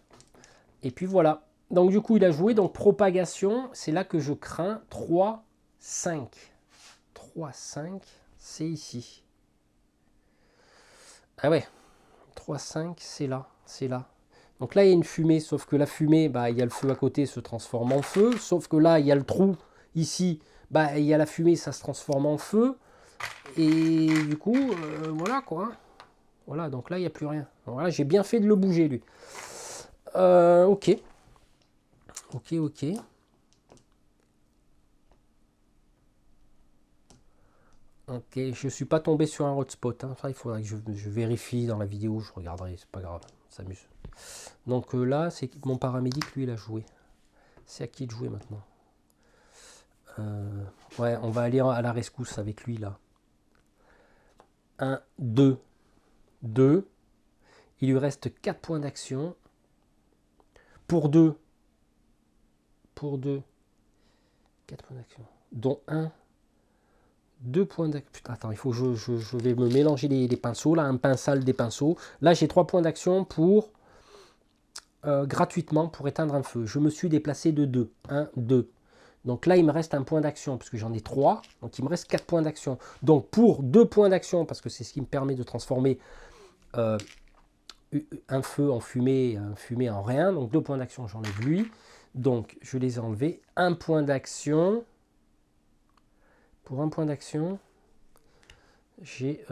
Et puis voilà. Donc du coup, il a joué. Donc propagation, c'est là que je crains. 3, 5. 3, 5, c'est ici. Ah ouais. 3, 5, c'est là. C'est là. Donc là, il y a une fumée. Sauf que la fumée, il y a le feu à côté, se transforme en feu. Sauf que là, il y a le trou ici. Il y a la fumée, ça se transforme en feu. Et du coup, voilà quoi. Voilà, donc là, il n'y a plus rien. Voilà, j'ai bien fait de le bouger, lui. Ok. Ok. Ok, je ne suis pas tombé sur un hotspot. Hein. Enfin, il faudrait que je vérifie dans la vidéo, je regarderai, c'est pas grave, ça s'amuse. Donc là, c'est mon paramédic, lui, il a joué. C'est à qui de jouer maintenant? Ouais, on va aller à la rescousse avec lui, là. 1, 2. 2. Il lui reste 4 points d'action. Pour 2. 4 points d'action. Dont 1. 2 points d'action. Putain, attends, il faut que je vais me mélanger les pinceaux. Là, un pinceau, des pinceaux. Là, j'ai 3 points d'action pour... gratuitement pour éteindre un feu. Je me suis déplacé de 2. 1, 2. Donc là, il me reste un point d'action, parce que j'en ai 3. Donc il me reste 4 points d'action. Donc pour 2 points d'action, parce que c'est ce qui me permet de transformer un feu en fumée, un fumée en rien. Donc 2 points d'action, j'enlève lui. Donc je les ai enlevés. 1 point d'action. Pour 1 point d'action, J'ai...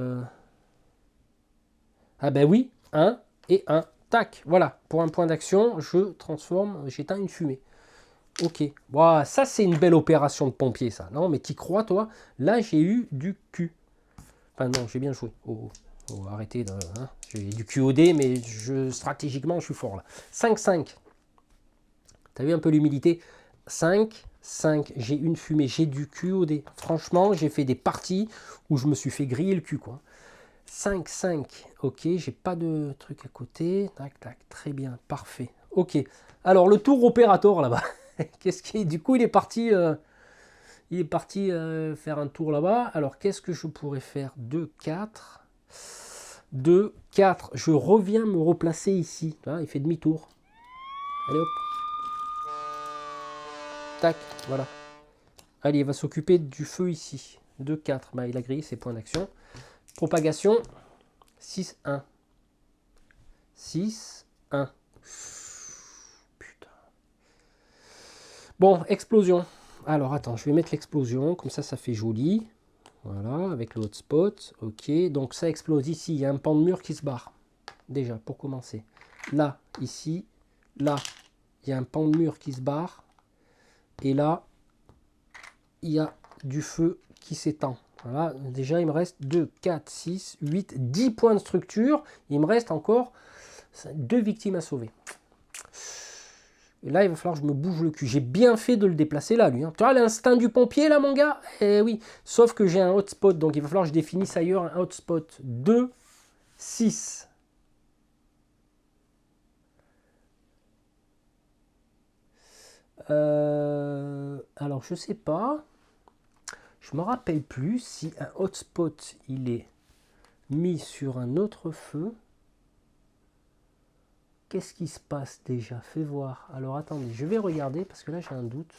Ah ben oui, 1 et 1. Tac, voilà. Pour un point d'action, je transforme, j'éteins une fumée. Ok. Wow, ça, c'est une belle opération de pompier, ça. Non, mais t'y crois, toi? Là, j'ai eu du cul. Enfin, non, j'ai bien joué. Oh, arrêtez de... Hein. J'ai du QOD, mais stratégiquement, je suis fort, là. 5-5. T'as vu un peu l'humilité? 5, 5. J'ai une fumée, j'ai du QOD. Franchement, j'ai fait des parties où je me suis fait griller le cul, quoi. 5, 5. Ok, j'ai pas de truc à côté. Tac, tac. Très bien, parfait. Ok. Alors, le tour opérateur, là-bas. Qu'est-ce qui... Du coup, il est parti faire un tour là-bas. Alors, qu'est-ce que je pourrais faire? 2, 4. 2, 4. Je reviens me replacer ici. Là, il fait demi-tour. Allez, hop. Tac, voilà. Allez, il va s'occuper du feu ici. 2, 4. Bah, il a grillé ses points d'action. Propagation. 6, 1. 6, 1. Putain. Bon, explosion. Alors, attends, je vais mettre l'explosion. Comme ça fait joli. Voilà, avec le hotspot. Ok, donc ça explose ici. Il y a un pan de mur qui se barre. Déjà, pour commencer. Là, ici, là, il y a un pan de mur qui se barre. Et là, il y a du feu qui s'étend. Voilà, déjà, il me reste 2, 4, 6, 8, 10 points de structure. Il me reste encore 2 victimes à sauver. Et là, il va falloir que je me bouge le cul. J'ai bien fait de le déplacer là, lui. Hein. Tu vois l'instinct du pompier, là, mon gars? Eh oui. Sauf que j'ai un hotspot, donc il va falloir que je définisse ailleurs un hotspot. 2, 6. Alors, je sais pas. Je me rappelle plus si un hotspot, il est mis sur un autre feu. Qu'est-ce qui se passe déjà? Fais voir. Alors, attendez, je vais regarder parce que là, j'ai un doute.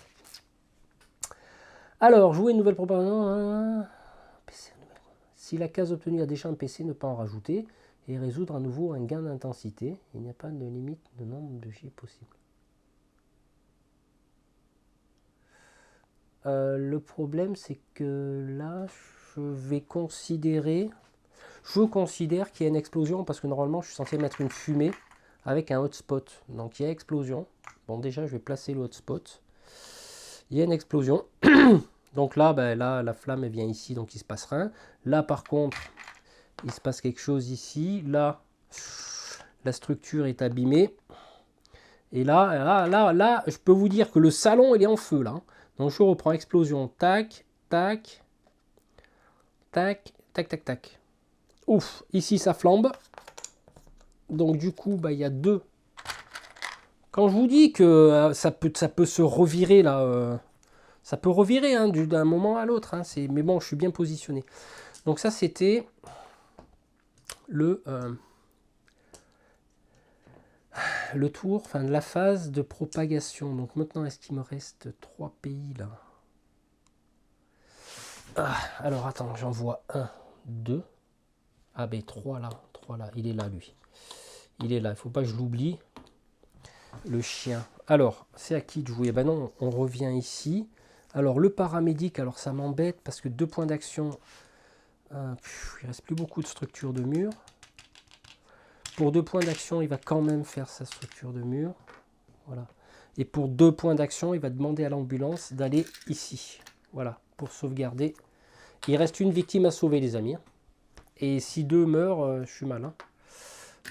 Alors, jouer une nouvelle propagande. Si la case obtenue a déjà un PC, ne pas en rajouter. Et résoudre à nouveau un gain d'intensité. Il n'y a pas de limite de nombre de J possible. Le problème, c'est que là, je considère qu'il y a une explosion parce que normalement, je suis censé mettre une fumée avec un hotspot. Donc, il y a explosion. Bon, déjà, je vais placer le hotspot. Il y a une explosion. Donc là, là, la flamme elle vient ici, donc il ne se passe rien. Là, par contre, il se passe quelque chose ici. Là, la structure est abîmée. Et là, je peux vous dire que le salon, il est en feu, là. Donc, je reprends explosion. Tac, tac, tac, tac, tac, tac. Ouf, ici, ça flambe. Donc, du coup, il y a 2. Quand je vous dis que ça peut se revirer, là... ça peut revirer hein, d'un moment à l'autre. Hein, mais bon, je suis bien positionné. Donc ça, c'était le tour, enfin la phase de propagation. Donc maintenant, est-ce qu'il me reste 3 pays là? Alors attends, j'en vois 1, 2. Ah ben 3 là, il est là lui. Il est là, il ne faut pas que je l'oublie. Le chien. Alors, c'est à qui de jouer? Ben non, on revient ici. Alors le paramédic, alors ça m'embête parce que 2 points d'action, il reste plus beaucoup de structure de mur. Pour 2 points d'action, il va quand même faire sa structure de mur. Voilà. Et pour 2 points d'action, il va demander à l'ambulance d'aller ici. Voilà, pour sauvegarder. Il reste une victime à sauver, les amis. Et si 2 meurent, je suis mal. Hein.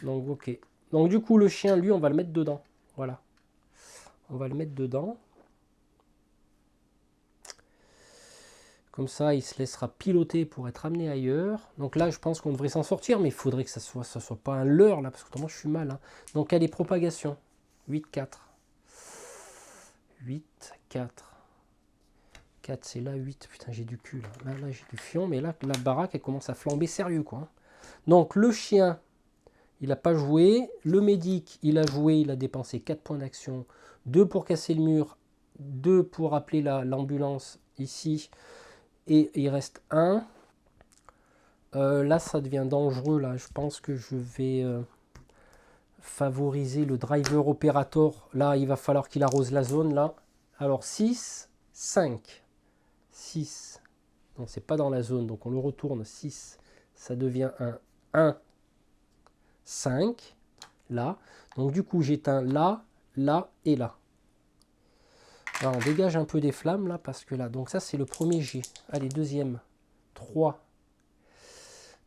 Donc, ok. Donc, du coup, le chien, lui, on va le mettre dedans. Voilà. On va le mettre dedans. Comme ça, il se laissera piloter pour être amené ailleurs. Donc là, je pense qu'on devrait s'en sortir, mais il faudrait que ça soit pas un leurre, là, parce que autrement, je suis mal. Hein. Donc, il y a des propagations. 8, 4. 8, 4. 4, c'est là, 8. Putain, j'ai du cul, là. Là, j'ai du fion, mais là, la baraque, elle commence à flamber sérieux, quoi. Donc, le chien, il n'a pas joué. Le médic, il a joué, il a dépensé 4 points d'action. 2 pour casser le mur. 2 pour appeler l'ambulance ici. Et il reste 1. Là, ça devient dangereux. Là, je pense que je vais favoriser le driver operator. Là, il va falloir qu'il arrose la zone. Là. Alors, 6, 5. 6. Non, c'est pas dans la zone. Donc, on le retourne. 6, ça devient un 1, 5, là. Donc du coup, j'éteins là, là et là. Alors, on dégage un peu des flammes là, parce que là, donc ça c'est le premier G. Allez, deuxième, 3.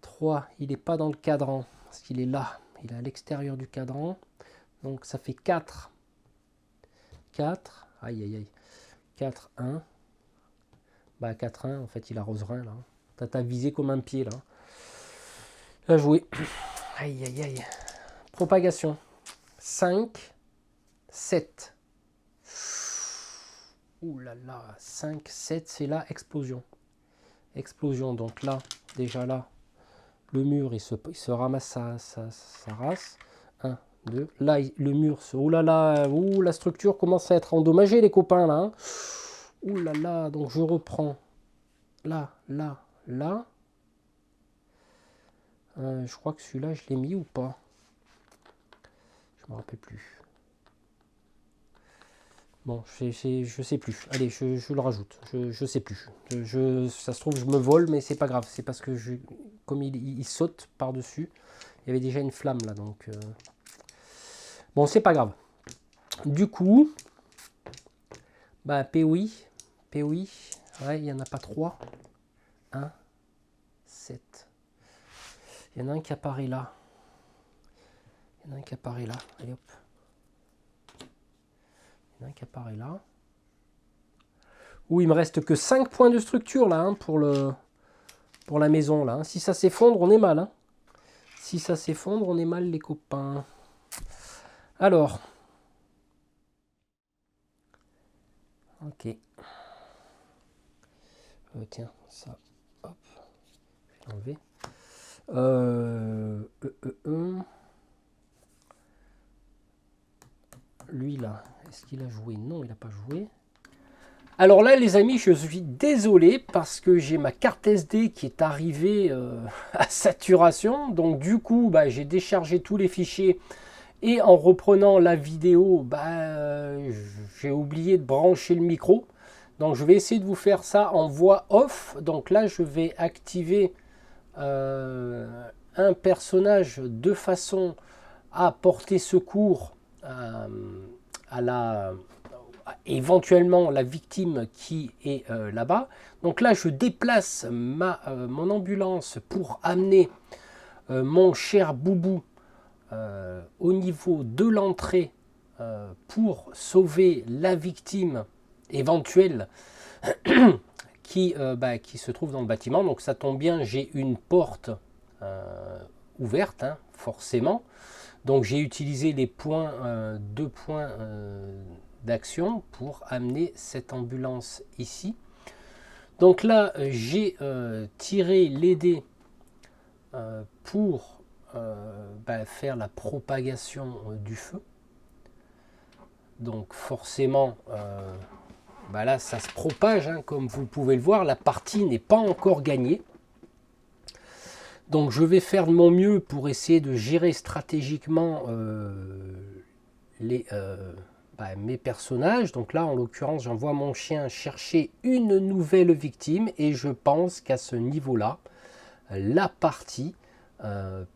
3, il n'est pas dans le cadran, parce qu'il est là, il est à l'extérieur du cadran. Donc ça fait 4. 4, aïe aïe aïe. 4, 1. Bah 4, 1, en fait il arrose rien là. T'as visé comme un pied là. Là joué. Aïe aïe aïe. Propagation. 5, 7. Ouh là là, 5, 7, c'est là, explosion. Explosion, donc là, déjà là, le mur, il se ramasse sa race. 1, 2, là, le mur, ouh là là, ouh, la structure commence à être endommagée, les copains, là. Hein. Ouh là là, donc je reprends. Là, là, là. Je crois que celui-là, je l'ai mis ou pas? Je me rappelle plus. Bon, je sais plus. Allez, je le rajoute. Je sais plus. Ça se trouve, je me vole, mais c'est pas grave. C'est parce que comme il saute par-dessus, il y avait déjà une flamme là. Donc, bon, c'est pas grave. Du coup, bah, POI. Ouais, il n'y en a pas 3. 1, 7. Il y en a un qui apparaît là. Allez hop. Un qui apparaît là. Où il me reste que 5 points de structure là hein, pour la maison là. Hein. Si ça s'effondre, on est mal. Hein. Si ça s'effondre, on est mal les copains. Alors. Ok. Tiens, ça. Hop. Je vais l'enlever. Lui là, est-ce qu'il a joué? Non, il n'a pas joué. Alors là, les amis, je suis désolé parce que j'ai ma carte SD qui est arrivée à saturation. Donc du coup, bah, j'ai déchargé tous les fichiers et en reprenant la vidéo, bah, j'ai oublié de brancher le micro. Donc je vais essayer de vous faire ça en voix off. Donc là, je vais activer un personnage de façon à porter secours éventuellement la victime qui est là-bas. Donc là, je déplace mon ambulance pour amener mon cher Boubou au niveau de l'entrée pour sauver la victime éventuelle qui se trouve dans le bâtiment. Donc ça tombe bien, j'ai une porte ouverte, hein, forcément. Donc j'ai utilisé les points, 2 points d'action pour amener cette ambulance ici. Donc là, j'ai tiré les dés pour faire la propagation du feu. Donc forcément, là ça se propage, hein, comme vous pouvez le voir, la partie n'est pas encore gagnée. Donc je vais faire de mon mieux pour essayer de gérer stratégiquement mes personnages. Donc là, en l'occurrence, j'envoie mon chien chercher une nouvelle victime et je pense qu'à ce niveau-là, la partie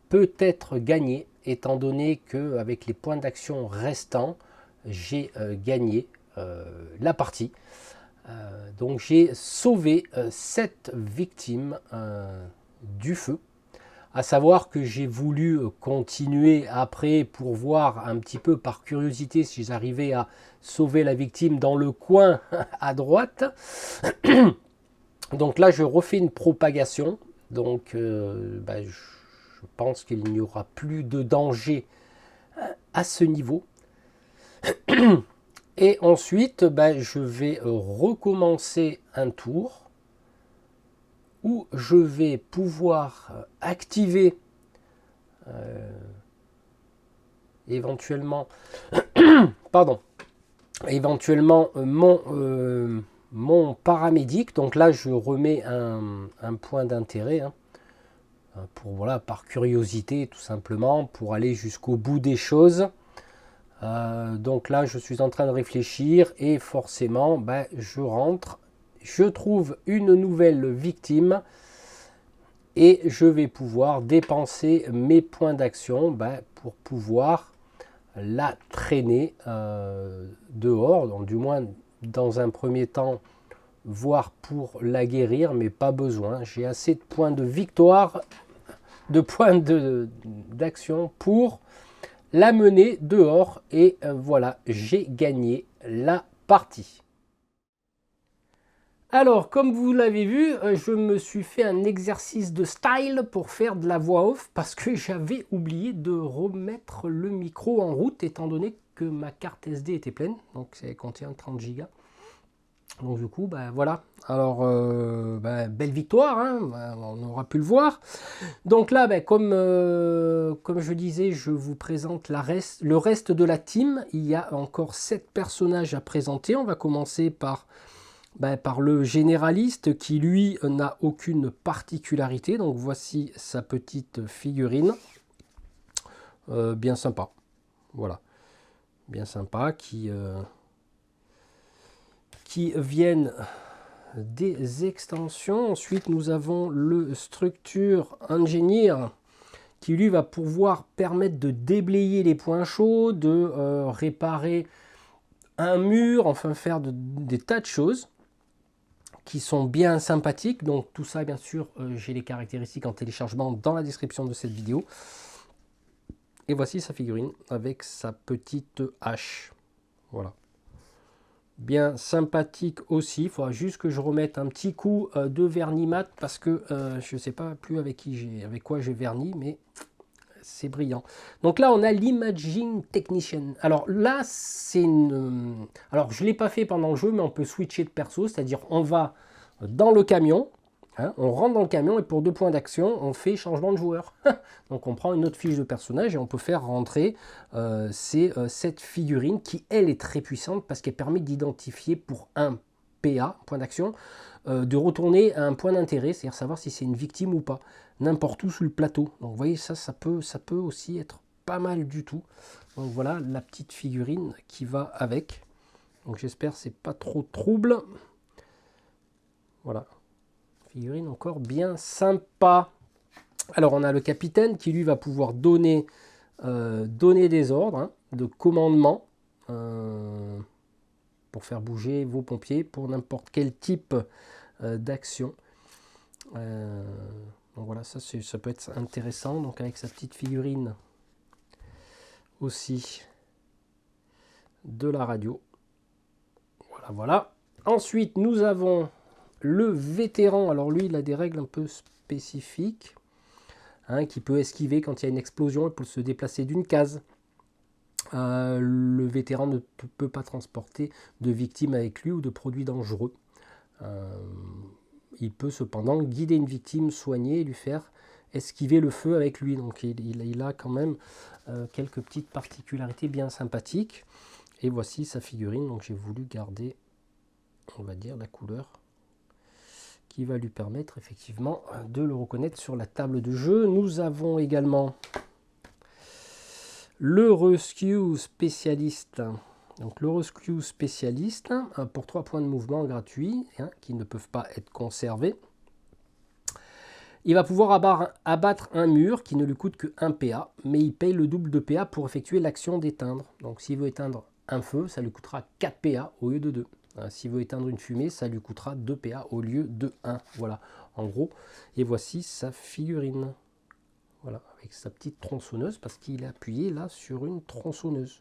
peut être gagnée, étant donné qu'avec les points d'action restants, j'ai gagné la partie. Donc j'ai sauvé 7 victimes du feu. À savoir que j'ai voulu continuer après pour voir un petit peu par curiosité si j'arrivais à sauver la victime dans le coin à droite. Donc là, je refais une propagation. Donc je pense qu'il n'y aura plus de danger à ce niveau. Et ensuite, je vais recommencer un tour où je vais pouvoir activer éventuellement mon paramédic. Donc là, je remets un point d'intérêt hein, pour par curiosité tout simplement, pour aller jusqu'au bout des choses. Donc là, je suis en train de réfléchir et forcément, je rentre. Je trouve une nouvelle victime Et je vais pouvoir dépenser mes points d'action pour pouvoir la traîner dehors, donc du moins dans un premier temps, voire pour la guérir, mais pas besoin. J'ai assez de points de victoire, de points d'action pour la mener dehors, et voilà, j'ai gagné la partie. Alors, comme vous l'avez vu, je me suis fait un exercice de style pour faire de la voix off parce que j'avais oublié de remettre le micro en route étant donné que ma carte SD était pleine, donc elle contient 30 Go. Donc du coup, voilà. Alors, belle victoire, hein, on aura pu le voir. Donc là, comme je disais, je vous présente le reste de la team. Il y a encore 7 personnages à présenter. On va commencer par le généraliste qui, lui, n'a aucune particularité. Donc voici sa petite figurine. Bien sympa. Voilà. Bien sympa, qui viennent des extensions. Ensuite, nous avons le Structure Engineer qui, lui, va pouvoir permettre de déblayer les points chauds, de réparer un mur, enfin faire des tas de choses qui sont bien sympathiques. Donc tout ça, bien sûr, j'ai les caractéristiques en téléchargement dans la description de cette vidéo. Et voici sa figurine avec sa petite hache. Voilà. Bien sympathique aussi. Il faudra juste que je remette un petit coup de vernis mat parce que je ne sais pas plus avec quoi j'ai verni, mais c'est brillant. Donc là, on a l'Imaging Technician. Alors là, c'est une... Alors, je ne l'ai pas fait pendant le jeu, mais on peut switcher de perso, c'est-à-dire on va dans le camion, hein, on rentre dans le camion et pour 2 points d'action, on fait changement de joueur. Donc on prend une autre fiche de personnage et on peut faire rentrer cette figurine qui, elle, est très puissante parce qu'elle permet d'identifier pour un PA, point d'action, de retourner à un point d'intérêt, c'est-à-dire savoir si c'est une victime ou pas, n'importe où sous le plateau. Donc vous voyez, ça peut aussi être pas mal du tout. Donc voilà la petite figurine qui va avec. Donc j'espère que c'est pas trop trouble. Voilà, figurine encore bien sympa. Alors on a le capitaine qui lui va pouvoir donner des ordres, hein, de commandement pour faire bouger vos pompiers pour n'importe quel type d'action. Donc voilà, ça peut être intéressant. Donc avec sa petite figurine aussi de la radio. Voilà, voilà. Ensuite, nous avons le vétéran. Alors lui, il a des règles un peu spécifiques, hein, qui peut esquiver quand il y a une explosion et peut se déplacer d'une case. Le vétéran ne peut pas transporter de victimes avec lui ou de produits dangereux. Il peut cependant guider une victime, soigner et lui faire esquiver le feu avec lui. Donc il a quand même quelques petites particularités bien sympathiques. Et voici sa figurine. Donc j'ai voulu garder, on va dire, la couleur qui va lui permettre effectivement de le reconnaître sur la table de jeu. Nous avons également le Rescue Spécialiste. Donc le Rescue Spécialiste pour 3 points de mouvement gratuits, hein, qui ne peuvent pas être conservés. Il va pouvoir abattre un mur qui ne lui coûte que 1 PA, mais il paye le double de PA pour effectuer l'action d'éteindre. Donc s'il veut éteindre un feu, ça lui coûtera 4 PA au lieu de 2. S'il veut éteindre une fumée, ça lui coûtera 2 PA au lieu de 1. Voilà, en gros. Et voici sa figurine. Voilà, avec sa petite tronçonneuse, parce qu'il est appuyé là sur une tronçonneuse.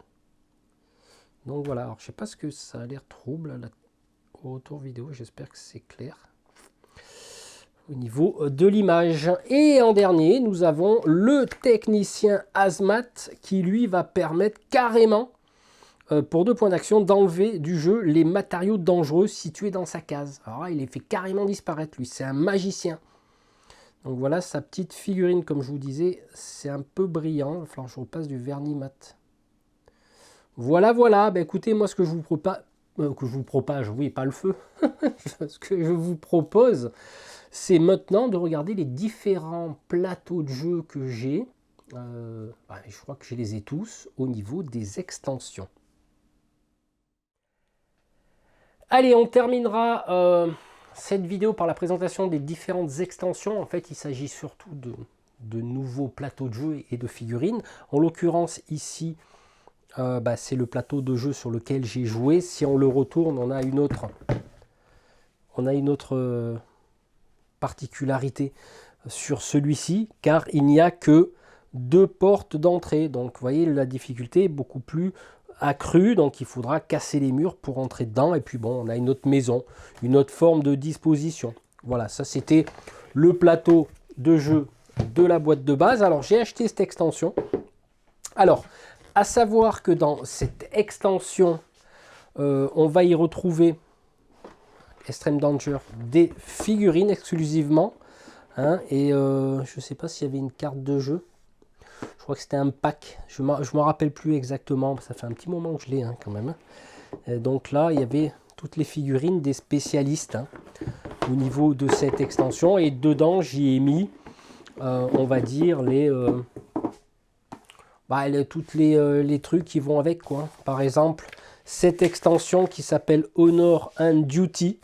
Donc voilà, alors je ne sais pas ce que ça a l'air trouble au retour vidéo, j'espère que c'est clair au niveau de l'image. Et en dernier, nous avons le technicien Hazmat qui lui va permettre carrément, pour 2 points d'action, d'enlever du jeu les matériaux dangereux situés dans sa case. Alors là, il les fait carrément disparaître, lui, c'est un magicien. Donc voilà sa petite figurine, comme je vous disais, c'est un peu brillant, il va falloir que je repasse du vernis mat. Voilà, voilà, écoutez, moi ce que je vous propage, oui, pas le feu, ce que je vous propose, c'est maintenant de regarder les différents plateaux de jeu que j'ai. Je crois que je les ai tous au niveau des extensions. Allez, on terminera cette vidéo par la présentation des différentes extensions. En fait, il s'agit surtout de nouveaux plateaux de jeu et de figurines. En l'occurrence, ici, c'est le plateau de jeu sur lequel j'ai joué. Si on le retourne, on a une autre particularité sur celui-ci, car il n'y a que 2 portes d'entrée. Donc, vous voyez, la difficulté est beaucoup plus accrue. Donc, il faudra casser les murs pour entrer dedans. Et puis, bon, on a une autre maison, une autre forme de disposition. Voilà, ça, c'était le plateau de jeu de la boîte de base. Alors, j'ai acheté cette extension. Alors, à savoir que dans cette extension, on va y retrouver Extreme Danger des figurines exclusivement. Hein, et je ne sais pas s'il y avait une carte de jeu. Je crois que c'était un pack. Je ne me rappelle plus exactement. Ça fait un petit moment que je l'ai quand même. Et donc là, il y avait toutes les figurines des spécialistes au niveau de cette extension. Et dedans, j'y ai mis, on va dire, toutes les trucs qui vont avec, quoi. Par exemple, cette extension qui s'appelle Honor and Duty.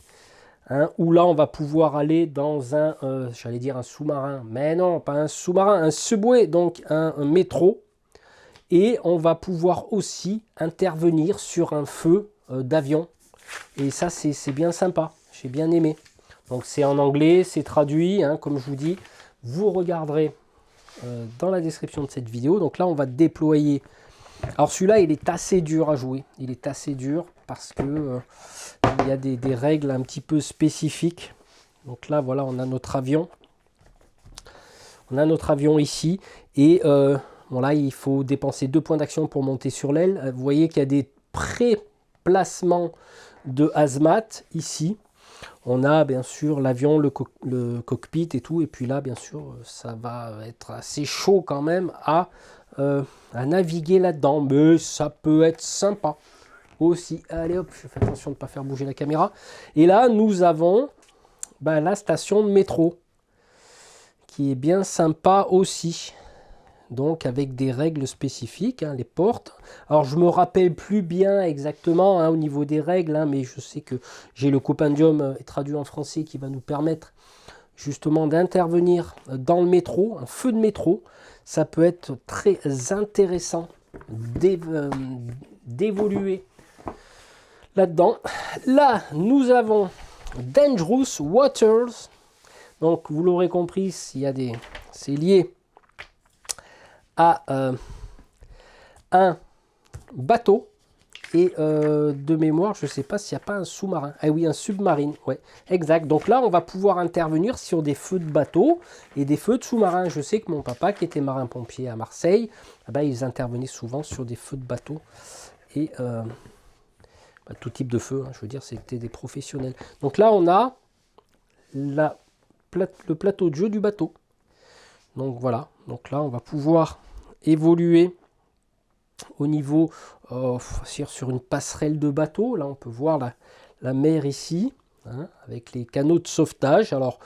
Où là on va pouvoir aller dans un, j'allais dire un sous-marin, mais non, pas un sous-marin, un subway, donc un métro. Et on va pouvoir aussi intervenir sur un feu d'avion. Et ça, c'est bien sympa, j'ai bien aimé. Donc c'est en anglais, c'est traduit, comme je vous dis. Vous regarderez dans la description de cette vidéo. Donc là, on va déployer. Alors celui-là, il est assez dur à jouer. Il est assez dur parce que il y a des règles un petit peu spécifiques. Donc là, voilà, on a notre avion. On a notre avion ici. Et là, il faut dépenser 2 points d'action pour monter sur l'aile. Vous voyez qu'il y a des pré-placements de hazmat ici. On a bien sûr l'avion, le cockpit et tout. Et puis là, bien sûr, ça va être assez chaud quand même à naviguer là-dedans. Mais ça peut être sympa aussi. Allez hop, je fais attention de ne pas faire bouger la caméra. Et là, nous avons la station de métro qui est bien sympa aussi. Donc avec des règles spécifiques, les portes. Alors je me rappelle plus bien exactement au niveau des règles, mais je sais que j'ai le compendium traduit en français qui va nous permettre justement d'intervenir dans le métro, un feu de métro. Ça peut être très intéressant d'évoluer là-dedans. Là, nous avons Dangerous Waters. Donc vous l'aurez compris, c'est lié à un bateau et de mémoire, je ne sais pas s'il n'y a pas un sous-marin. Ah oui, un submarine, ouais, exact. Donc là, on va pouvoir intervenir sur des feux de bateau et des feux de sous-marins. Je sais que mon papa, qui était marin-pompier à Marseille, ils intervenaient souvent sur des feux de bateau et tout type de feu. Je veux dire, c'était des professionnels. Donc là, on a le plateau de jeu du bateau. Donc voilà, donc là on va pouvoir évoluer au niveau sur une passerelle de bateau. Là on peut voir la mer ici, avec les canaux de sauvetage. Alors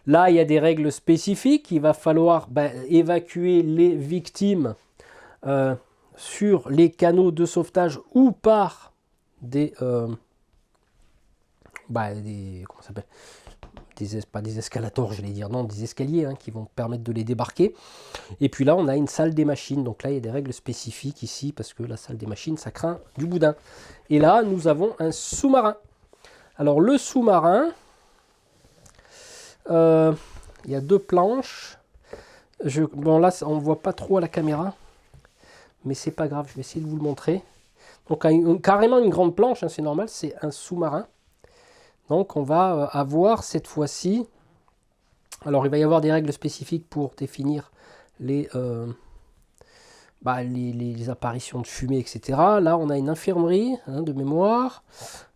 là il y a des règles spécifiques, il va falloir évacuer les victimes sur les canaux de sauvetage ou par des comment ça s'appelle, pas des escalators, j'allais dire, non, des escaliers qui vont permettre de les débarquer. Et puis là, on a une salle des machines. Donc là, il y a des règles spécifiques ici, parce que la salle des machines, ça craint du boudin. Et là, nous avons un sous-marin. Alors, le sous-marin, il y a 2 planches. Bon, là, on ne voit pas trop à la caméra, mais c'est pas grave, je vais essayer de vous le montrer. Donc, carrément une grande planche, c'est normal, c'est un sous-marin. Donc on va avoir cette fois-ci, alors il va y avoir des règles spécifiques pour définir les apparitions de fumée, etc. Là on a une infirmerie de mémoire.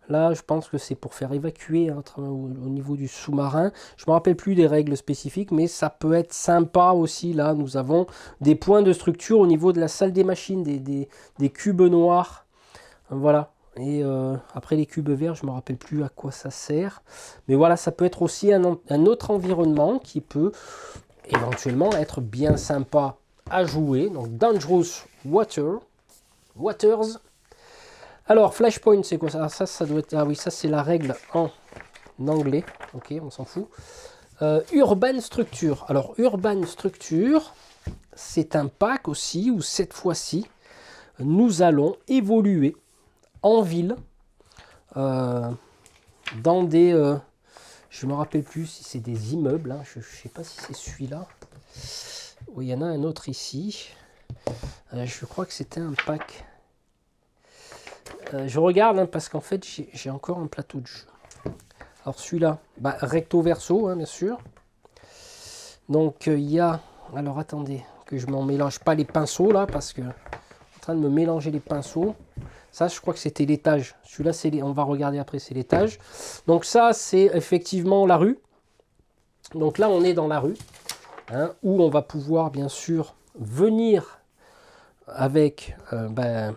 Là je pense que c'est pour faire évacuer au niveau du sous-marin. Je ne me rappelle plus des règles spécifiques, mais ça peut être sympa aussi. Là nous avons des points de structure au niveau de la salle des machines, des cubes noirs. Voilà. Et après les cubes verts, je ne me rappelle plus à quoi ça sert. Mais voilà, ça peut être aussi un autre environnement qui peut éventuellement être bien sympa à jouer. Donc Dangerous Waters. Alors Flashpoint, c'est quoi ça? Ça doit être... Ah oui, ça c'est la règle en en anglais. Ok, on s'en fout. Urban Structure. Alors, Urban Structure, c'est un pack aussi où cette fois-ci, nous allons évoluer en ville dans des... je ne me rappelle plus si c'est des immeubles. Hein, je ne sais pas si c'est celui-là. Oui, il y en a un autre ici. Je crois que c'était un pack. Je regarde hein, parce qu'en fait, j'ai encore un plateau de jeu. Alors celui-là, bah, recto verso, hein, bien sûr. Donc il y a... Alors attendez, que je ne m'en mélange pas les pinceaux là, parce que... en train de me mélanger les pinceaux. Ça, je crois que c'était l'étage. Celui-là, on va regarder après, c'est l'étage. Donc ça, c'est effectivement la rue. Donc là, on est dans la rue, hein, où on va pouvoir, bien sûr, venir avec la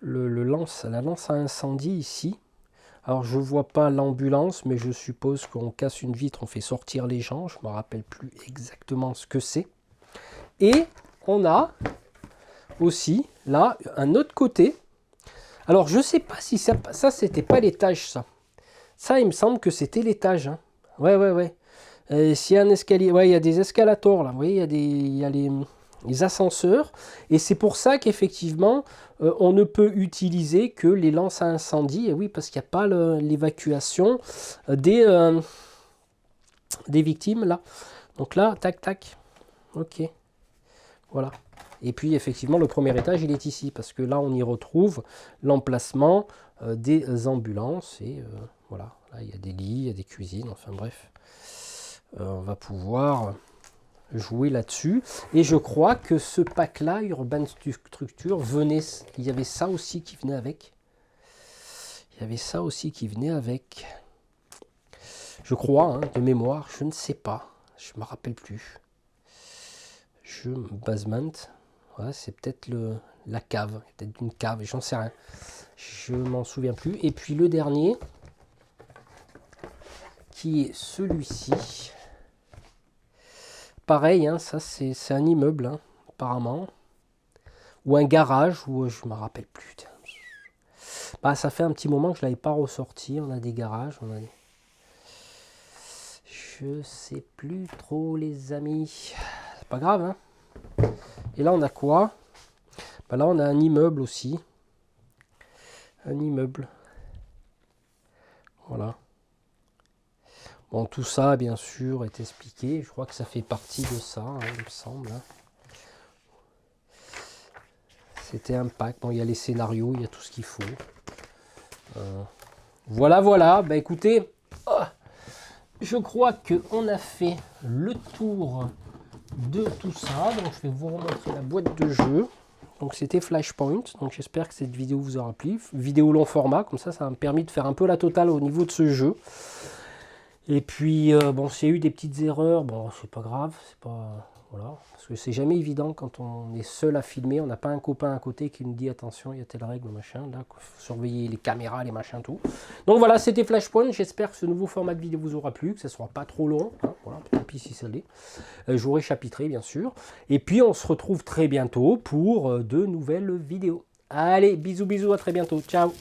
lance à incendie ici. Alors, je ne vois pas l'ambulance, mais je suppose qu'on casse une vitre, on fait sortir les gens. Je ne me rappelle plus exactement ce que c'est. Et on a aussi, là, un autre côté. Alors, je ne sais pas si ça c'était pas l'étage, ça. Ça, il me semble que c'était l'étage. Hein. Ouais. S'il y a un escalier, ouais, il y a des escalators, là. Vous voyez, il y a les ascenseurs. Et c'est pour ça qu'effectivement, on ne peut utiliser que les lances à incendie. Et oui, parce qu'il n'y a pas l'évacuation des victimes, là. Donc là, tac, tac. Ok. Voilà. Et puis, effectivement, le premier étage, il est ici. Parce que là, on y retrouve l'emplacement des ambulances. Et voilà. Là, il y a des lits, il y a des cuisines. Enfin, bref. On va pouvoir jouer là-dessus. Et je crois que ce pack-là, Urban Structure, venait... Il y avait ça aussi qui venait avec. Il y avait ça aussi qui venait avec. Je crois, hein, de mémoire. Je ne sais pas. Je ne me rappelle plus. Basement. Ouais, c'est peut-être la cave. Peut-être une cave. J'en sais rien. Je m'en souviens plus. Et puis le dernier, qui est celui-ci. Pareil, hein, ça c'est un immeuble, hein, apparemment. Ou un garage, ou je ne me rappelle plus. Bah, ça fait un petit moment que je ne l'avais pas ressorti. On a des garages, on a des... Je sais plus trop, les amis. C'est pas grave, hein. Et là, on a quoi? Bah, là, on a un immeuble aussi. Un immeuble. Voilà. Bon, tout ça, bien sûr, est expliqué. Je crois que ça fait partie de ça, hein, il me semble. Hein. C'était un pack. Bon, il y a les scénarios, il y a tout ce qu'il faut. Voilà. Bah, écoutez, je crois qu'on a fait le tour de tout ça. Donc, je vais vous remontrer la boîte de jeu. Donc, c'était Flashpoint. Donc, j'espère que cette vidéo vous aura plu. Vidéo long format, comme ça m'a permis de faire un peu la totale au niveau de ce jeu. Et puis, bon, s'il y a eu des petites erreurs, bon, c'est pas grave, c'est pas... Voilà, parce que c'est jamais évident quand on est seul à filmer, on n'a pas un copain à côté qui nous dit attention, il y a telle règle, machin, là, faut surveiller les caméras, les machins, tout. Donc voilà, c'était Flashpoint, j'espère que ce nouveau format de vidéo vous aura plu, que ce ne sera pas trop long, hein, voilà, tant pis si ça l'est. J'aurai chapitré, bien sûr. Et puis, on se retrouve très bientôt pour de nouvelles vidéos. Allez, bisous, à très bientôt, ciao.